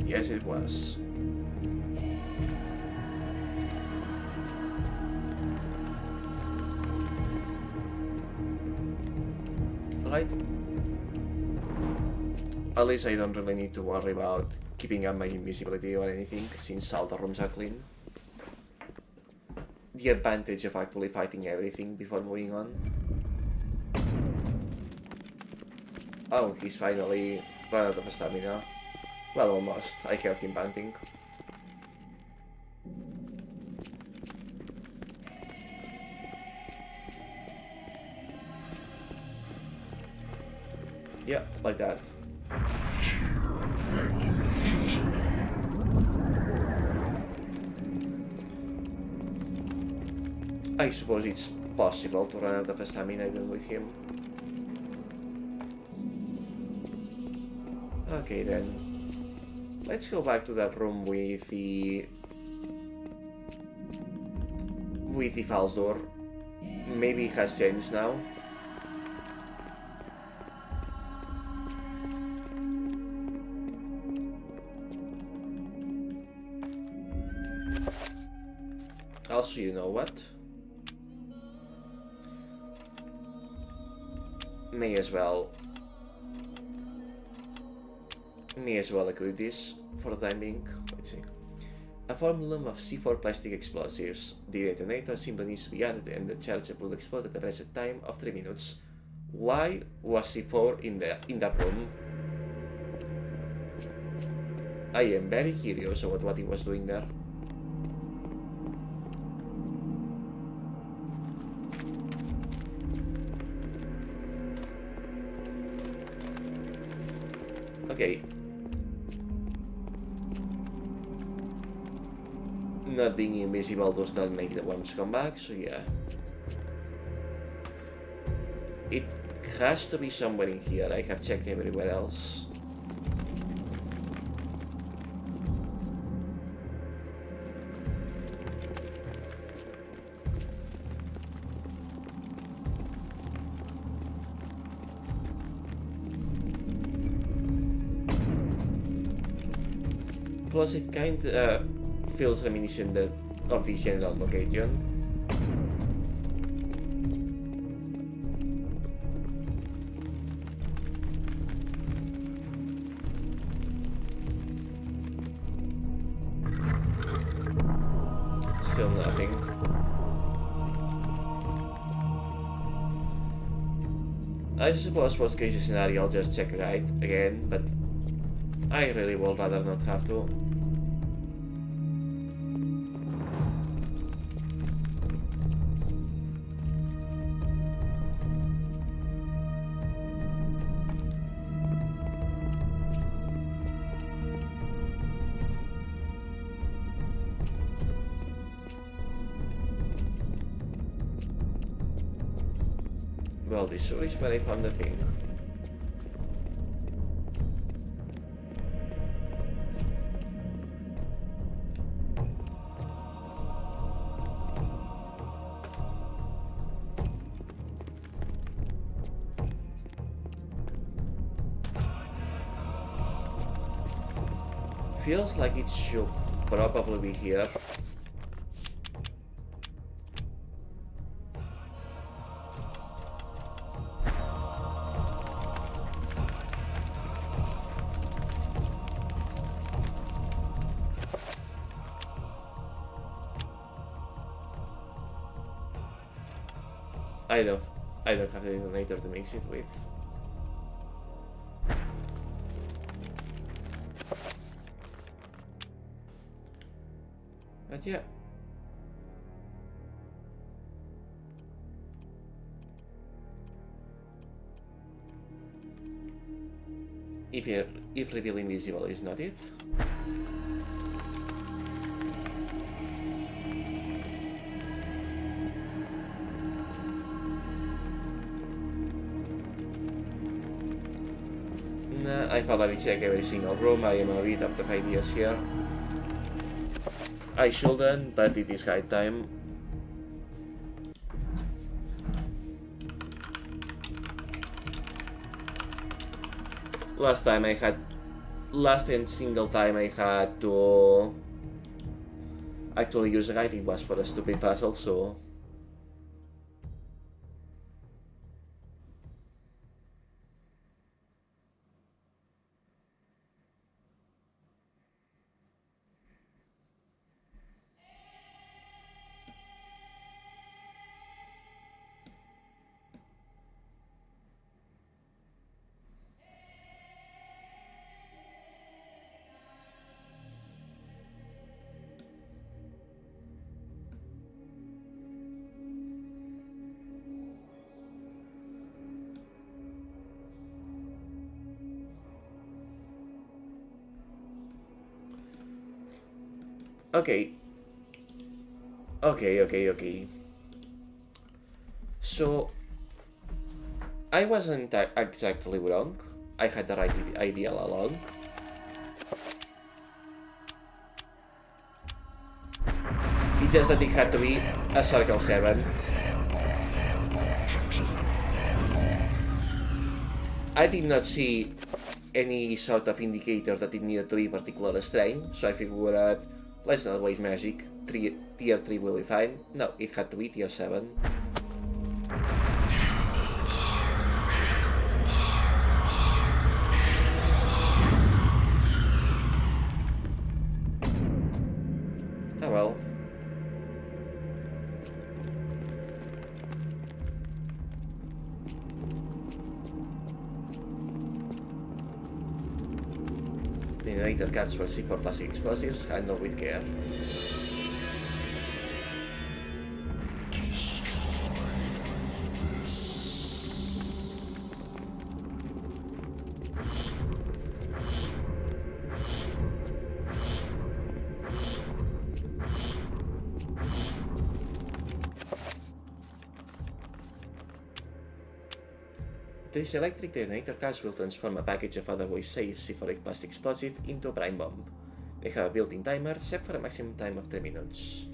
Yes, it was. Right. At least I don't really need to worry about keeping up my invisibility or anything, since all the rooms are clean. The advantage of actually fighting everything before moving on. Oh, he's finally run out of stamina. Well, almost. I heard him panting. Yeah, like that. I suppose it's possible to run out of stamina even with him. Okay then. Let's go back to that room with the files door. Maybe it has changed now. Also, you know what? May as well equip this for the time being. Let's see. A formulum of C4 plastic explosives. The detonator simply needs to be added and the charge will explode at the preset time of 3 minutes. Why was C4 in that room? I am very curious about what he was doing there. Okay. Not being invisible does not make the worms come back, so yeah. It has to be somewhere in here. I have checked everywhere else. Plus, it kinda feels reminiscent of the general location. Still nothing. I suppose worst case scenario I'll just check right again, but I really would rather not have to. Well, this sure is where I found the thing. Feels like it should probably be here. I don't have the detonator to mix it with. But yeah. If reveal invisible is not it. Nah, I've already checked every single room. I am a bit out of ideas here. I shouldn't, but it is high time. Last and single time I had to actually use a guide, it was for a stupid puzzle, so... Okay. So, I wasn't exactly wrong. I had the right idea all along. It's just that it had to be a circle 7. I did not see any sort of indicator that it needed to be particularly strange, so I figured, let's not waste magic. Tier 3 will be fine. No, it had to be tier 7. Oh well. The detonator caps were C4 plastic explosives, handled with care. These electric detonator caps will transform a package of otherwise safe C4 plastic explosive into a prime bomb. They have a built-in timer set for a maximum time of 3 minutes.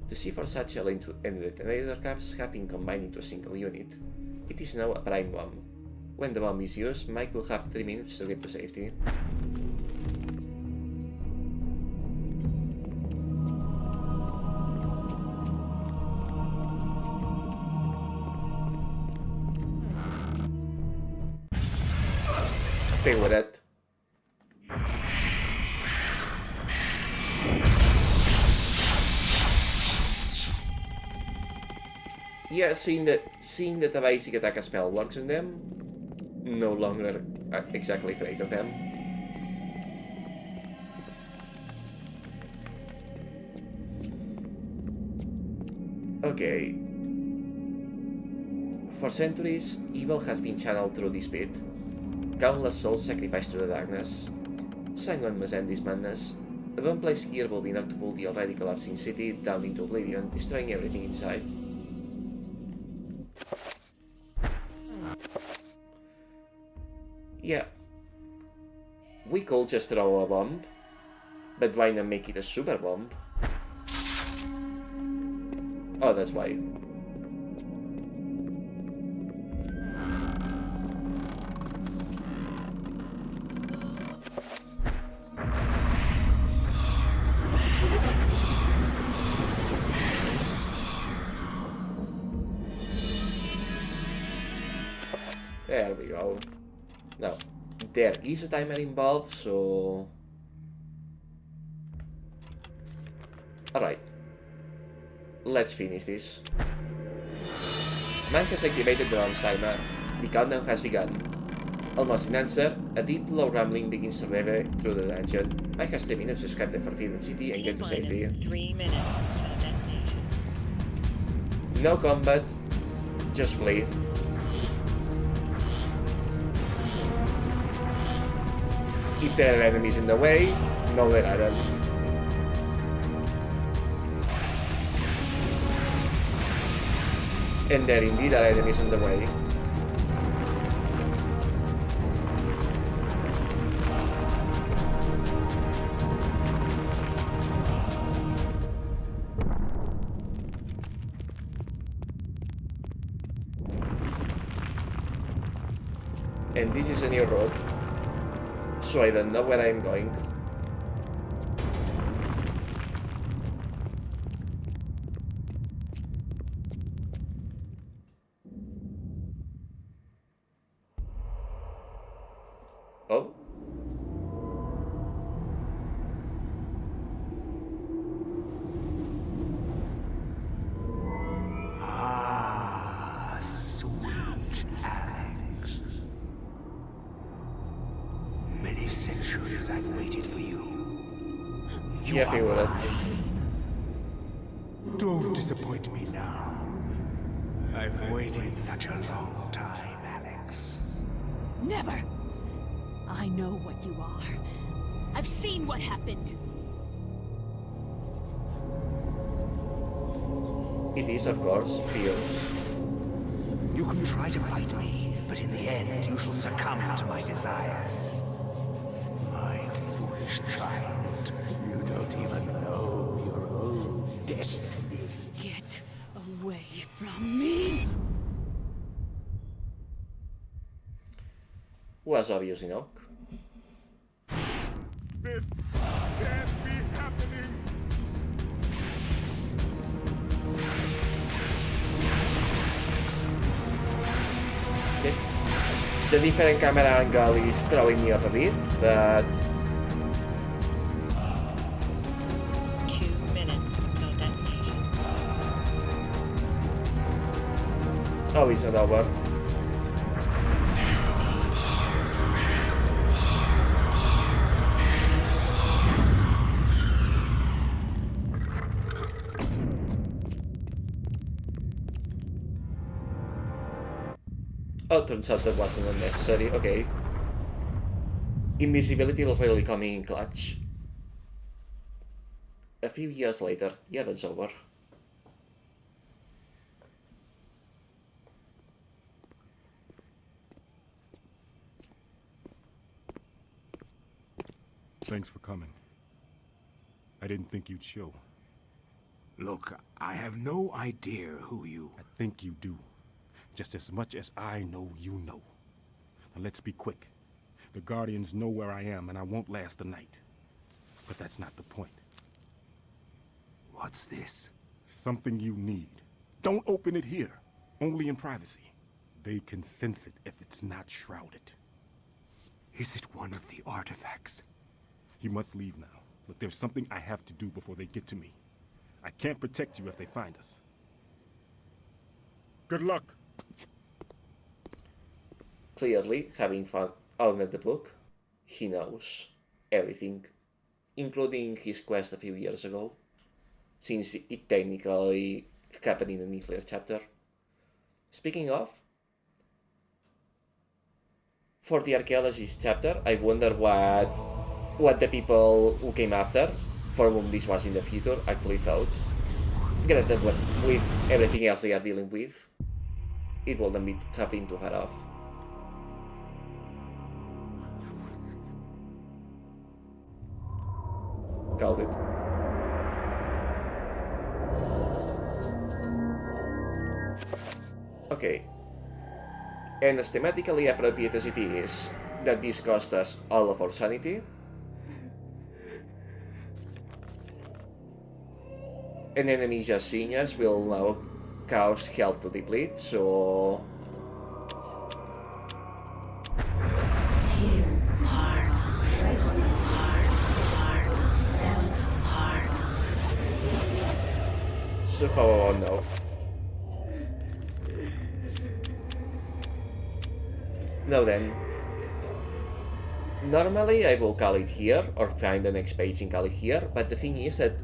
The C4 satchel and the detonator caps have been combined into a single unit. It is now a prime bomb. When the bomb is used, Mike will have 3 minutes to get to safety. Figure that. Yeah, seeing that the basic attack spell works on them, no longer exactly afraid of them. Okay. For centuries, evil has been channeled through this pit. Countless souls sacrificed to the darkness. Someone must end this madness. The bomb placed here will be enough to pull the already collapsing city down into oblivion, destroying everything inside. Yeah. We could just throw a bomb, but why not make it a super bomb? Oh, that's why. There we go. Now, there is a timer involved, so... Alright. Let's finish this. Man has activated the alarms timer. The countdown has begun. Almost in answer, a deep, low rumbling begins to reverberate through the dungeon. Man has 3 minutes to escape the forbidden city and get to safety. 3 minutes until detonation. No combat, just flee. If there are enemies in the way, no there aren't. And there indeed are enemies in the way. And this is a new road, so I don't know where I'm going. Oh. Ah, sweet Alex. Many centuries I've waited for you. You Yeah, figured are it. mine. Don't disappoint me now. I've waited such a long time, Alex. Never! I know what you are. I've seen what happened. It is, of course, Pierce. You can try to fight me, but in the end you shall succumb to my desires. My foolish child, you don't even know your own destiny. Get away from me! Was obvious enough. This can't be happening. Okay. The different camera angle is throwing me off a bit, but 2 minutes until detonation. oh, it's not over. Oh, turns out that wasn't unnecessary. Okay. Invisibility will really coming in clutch. A few years later, yeah, that's over. Thanks for coming. I didn't think you'd show. Look, I have no idea who you... I think you do. Just as much as I know you know. Now let's be quick. The Guardians know where I am, and I won't last the night. But that's not the point. What's this? Something you need. Don't open it here. Only in privacy. They can sense it if it's not shrouded. Is it one of the artifacts? You must leave now. But there's something I have to do before they get to me. I can't protect you if they find us. Good luck. Clearly, having found the book, he knows everything, including his quest a few years ago, since it technically happened in the nuclear chapter. Speaking of, for the archaeologist chapter, I wonder what the people who came after, for whom this was in the future, actually thought. Granted, with everything else they are dealing with, it wouldn't be have been too far off. Called it. Okay. And as thematically appropriate as it is, that this cost us all of our sanity, an enemy just seeing us will now cause health to deplete, so... So how about now? Now then, normally I will call it here, or find the next page and call it here, but the thing is that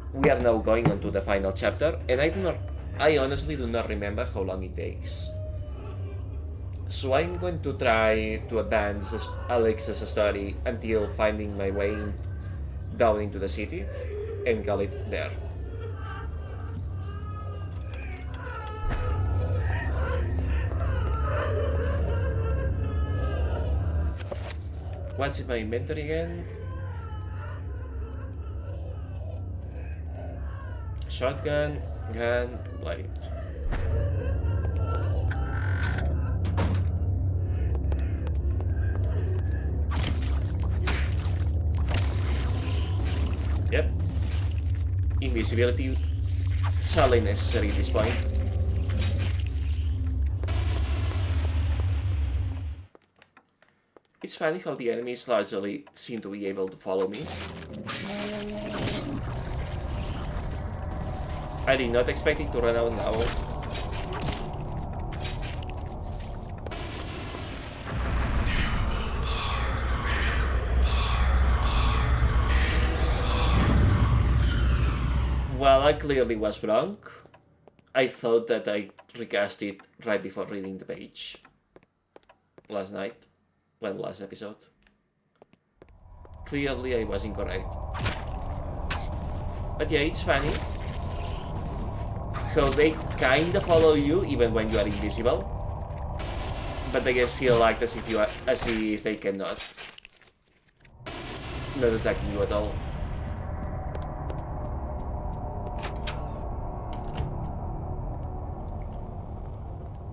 we are now going on to the final chapter, and I honestly do not remember how long it takes. So I'm going to try to advance Alex's story until finding my way down into the city, and call it there. What's in my inventory again? Shotgun, gun, light. Yep. Invisibility, sadly necessary at this point. It's funny how the enemies largely seem to be able to follow me. I did not expect it to run out now. Well, I clearly was wrong. I thought that I recast it right before reading the page last night. Well, last episode. Clearly I was incorrect. But yeah, it's funny how they kinda follow you even when you are invisible, but they still act as if they cannot. Not attacking you at all.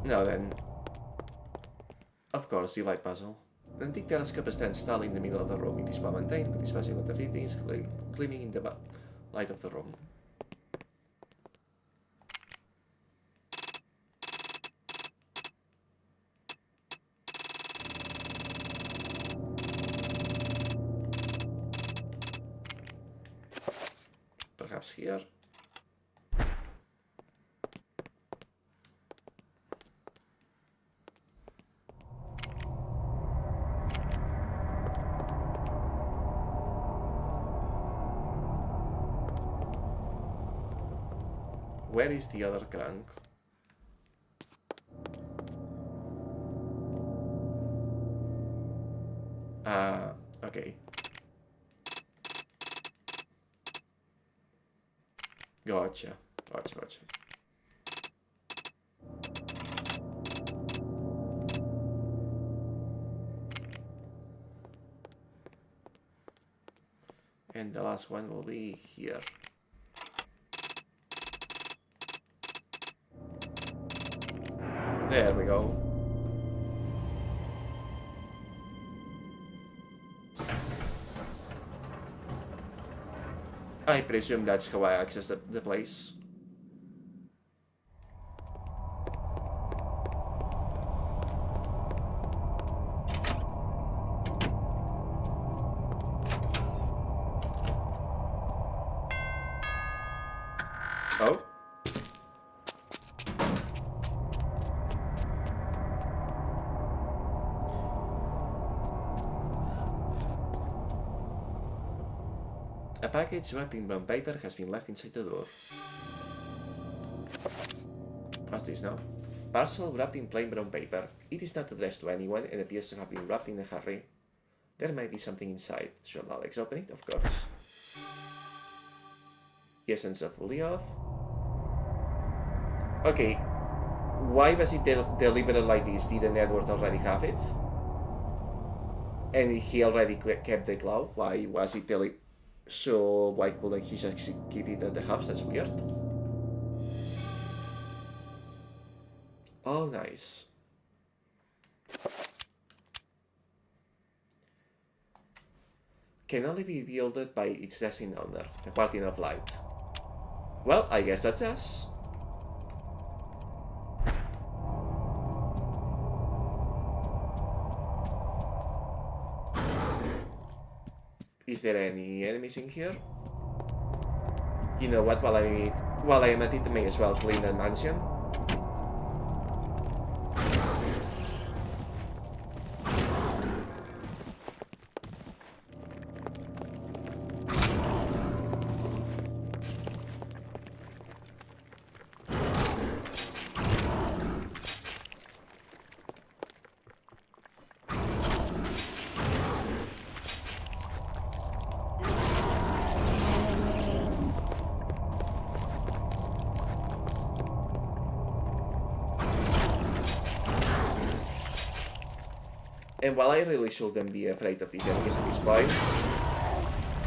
Now then. Of course, the light puzzle. The antique telescope stands tall in the middle of the room. It is well maintained, with its facile activities gleaming in the light of the room. Perhaps here. Where is the other crank? Okay. Gotcha. And the last one will be here. There we go. I presume that's how I access the place. Oh. A package wrapped in brown paper has been left inside the door. What's this now? Parcel wrapped in plain brown paper. It is not addressed to anyone and appears to have been wrapped in a hurry. There might be something inside. Should Alex open it? Of course. The essence of Ulioth. Okay. Why was it delivered like this? Didn't Edward already have it? And he already kept the glove? Why was it delivered? So why couldn't he just keep it at the house? That's weird. Oh, nice. Can only be wielded by its destined owner, the Guardian of Light. Well, I guess that's us. Is there any enemies in here? You know what, while I am at it, I may as well clean that mansion. And while I really shouldn't be afraid of these enemies at this point,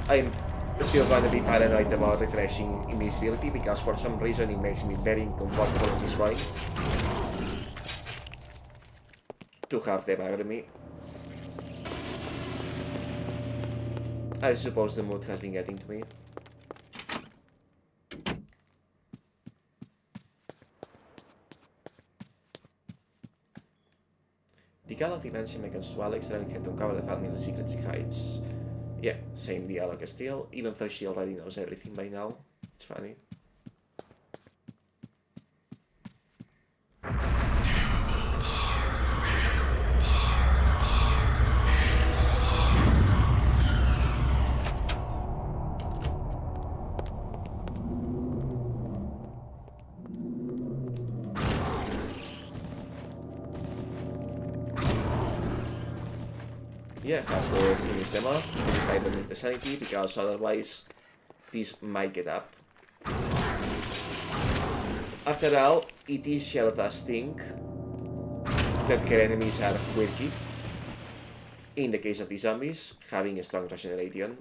I'm still going to be paranoid about refreshing invisibility because for some reason it makes me very uncomfortable at this point to have them aggro me. I suppose the mood has been getting to me. The Gala dimension mentions to Alex that I had to uncover the family secrets he hides. Yeah, same deal like Castile, even though she already knows everything by now. It's funny. Yeah, have to finish them off if I don't need the sanity, because otherwise this might get up. After all, it is Shelta's thing that her enemies are quirky. In the case of the zombies, having a strong regeneration.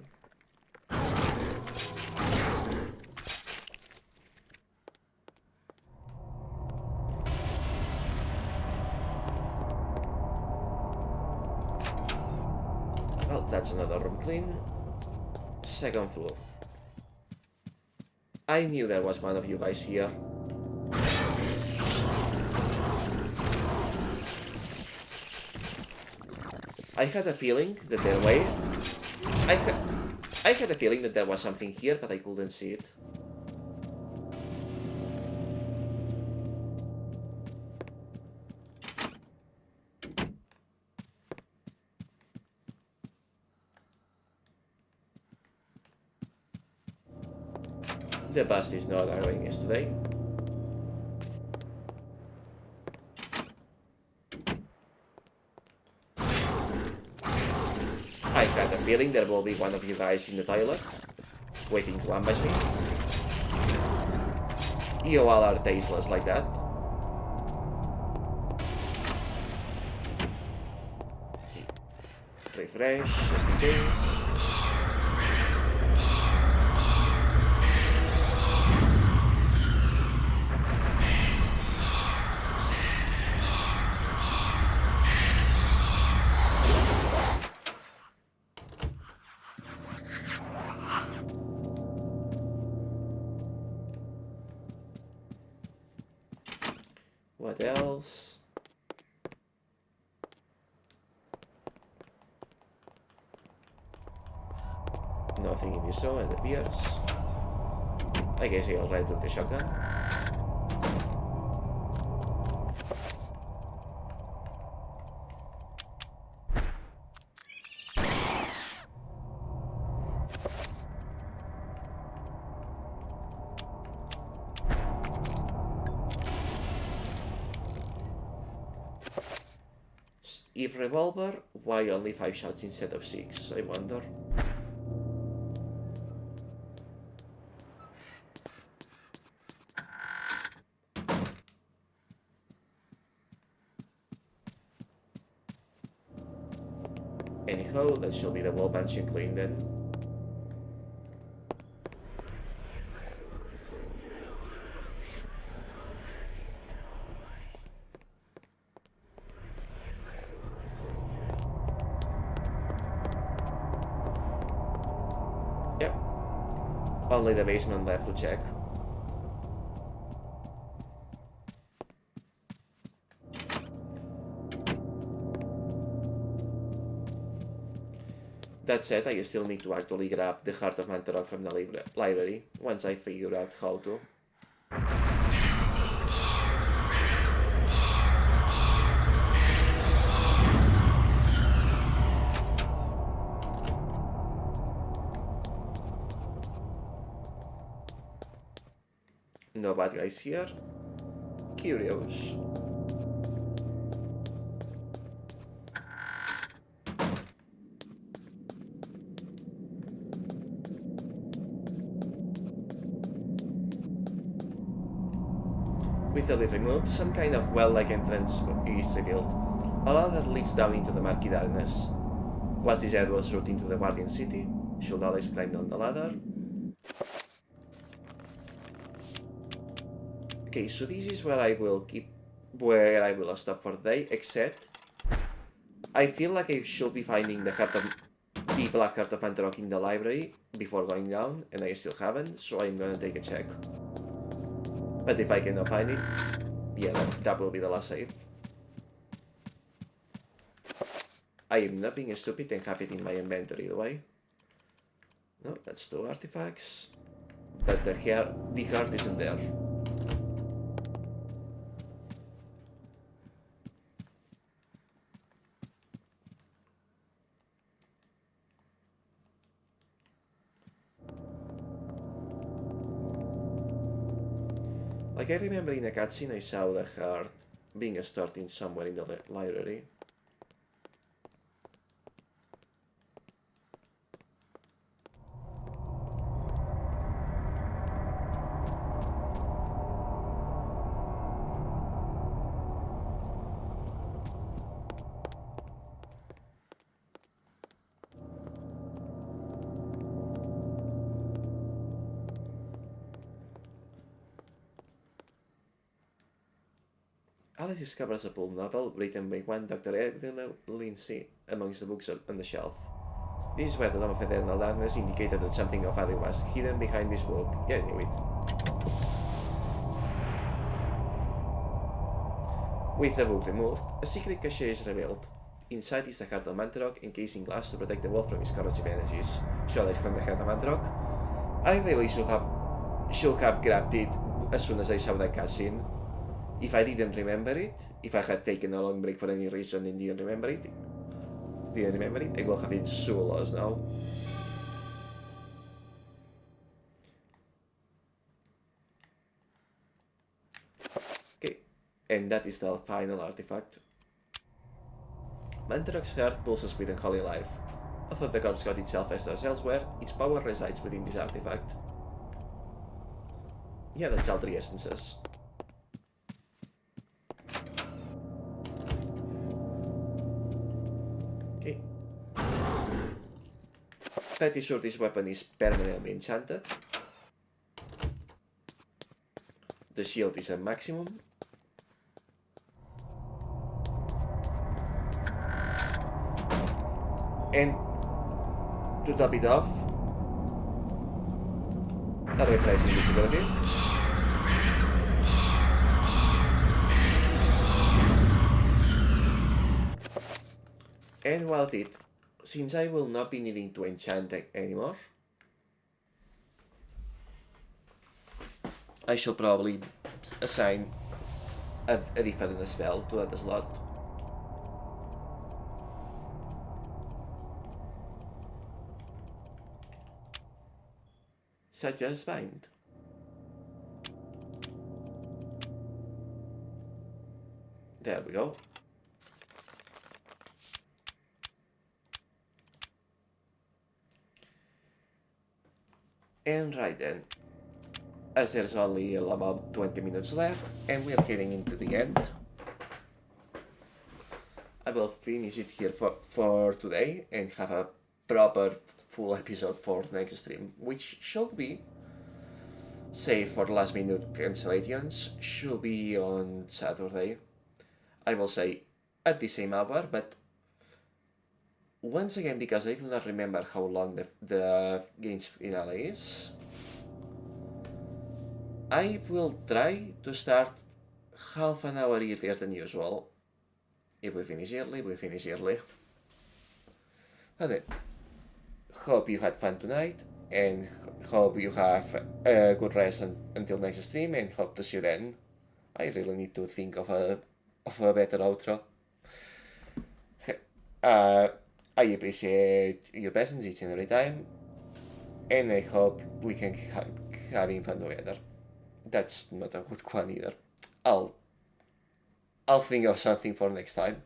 Well, that's another room clean. Second floor. I knew there was one of you guys here. I had a feeling that there way. I had a feeling that there was something here, but I couldn't see it. The bus is not aggroing us today. I had a feeling there will be one of you guys in the toilet, waiting to ambush me. You all are tasteless like that. Okay. Refresh, just in case. What else? Nothing in this room, it appears. I guess I already took the shotgun. If revolver, why only 5 shots instead of 6, I wonder. Anyhow, that should be the wall mansion clean then. Yep. Only the basement left to check. That said, I still need to actually grab the Heart of Mantorok from the library once I figure out how to. No bad guys here. Curious. With the lid removed, some kind of well-like entrance is revealed. A ladder leads down into the murky darkness. Was this Edward's route into the Guardian City? Should Alice climb down the ladder? Okay, so this is where I will stop for today, except I feel like I should be finding the Black Heart of Mantorok in the library before going down, and I still haven't, so I'm gonna take a check. But if I cannot find it, yeah, that will be the last save. I am not being stupid and have it in my inventory, do I? No, that's 2 artifacts. But the heart isn't there. Like, I remember in a cutscene I saw the heart being stored in somewhere in the library. Alice discovers a pulp novel written by one Dr. Edwin Lindsay amongst the books on the shelf. This is where the Dome of Eternal Darkness indicated that something of value was hidden behind this book. Yeah, I knew it. With the book removed, a secret cache is revealed. Inside is the Heart of Mantorok, encased in glass to protect the wolf from his corrosive energies. Should I claim the Heart of Mantorok? I really should have grabbed it as soon as I saw that cutscene. If I didn't remember it, if I had taken a long break for any reason and didn't remember it, I will have been so lost now. Okay, and that is the final artifact. Mantorok's heart pulses with unholy life. Although the corpse got itself esters elsewhere, its power resides within this artifact. Yeah, that's all 3 essences. Okay. Pretty sure this weapon is permanently enchanted. The shield is a maximum. And to top it off, a refresh invisibility. And while it, since I will not be needing to enchant anymore, I shall probably assign a different spell to that slot. Such as bind. There we go. And right then, as there's only about 20 minutes left and we're getting into the end, I will finish it here for today and have a proper full episode for the next stream, which should be, save for last minute cancellations, should be on Saturday. I will say at the same hour, but once again, because I do not remember how long the game's finale is, I will try to start half an hour earlier than usual. If we finish early, we finish early. Okay. hope you had fun tonight, and hope you have a good rest until next stream, and hope to see you then. I really need to think of a better outro. I appreciate your presence each and every time, and I hope we can having fun together. That's not a good one either. I'll think of something for next time.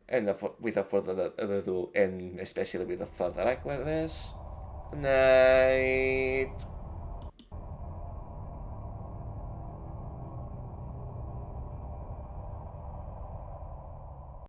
And without further ado, and especially without further awkwardness, night.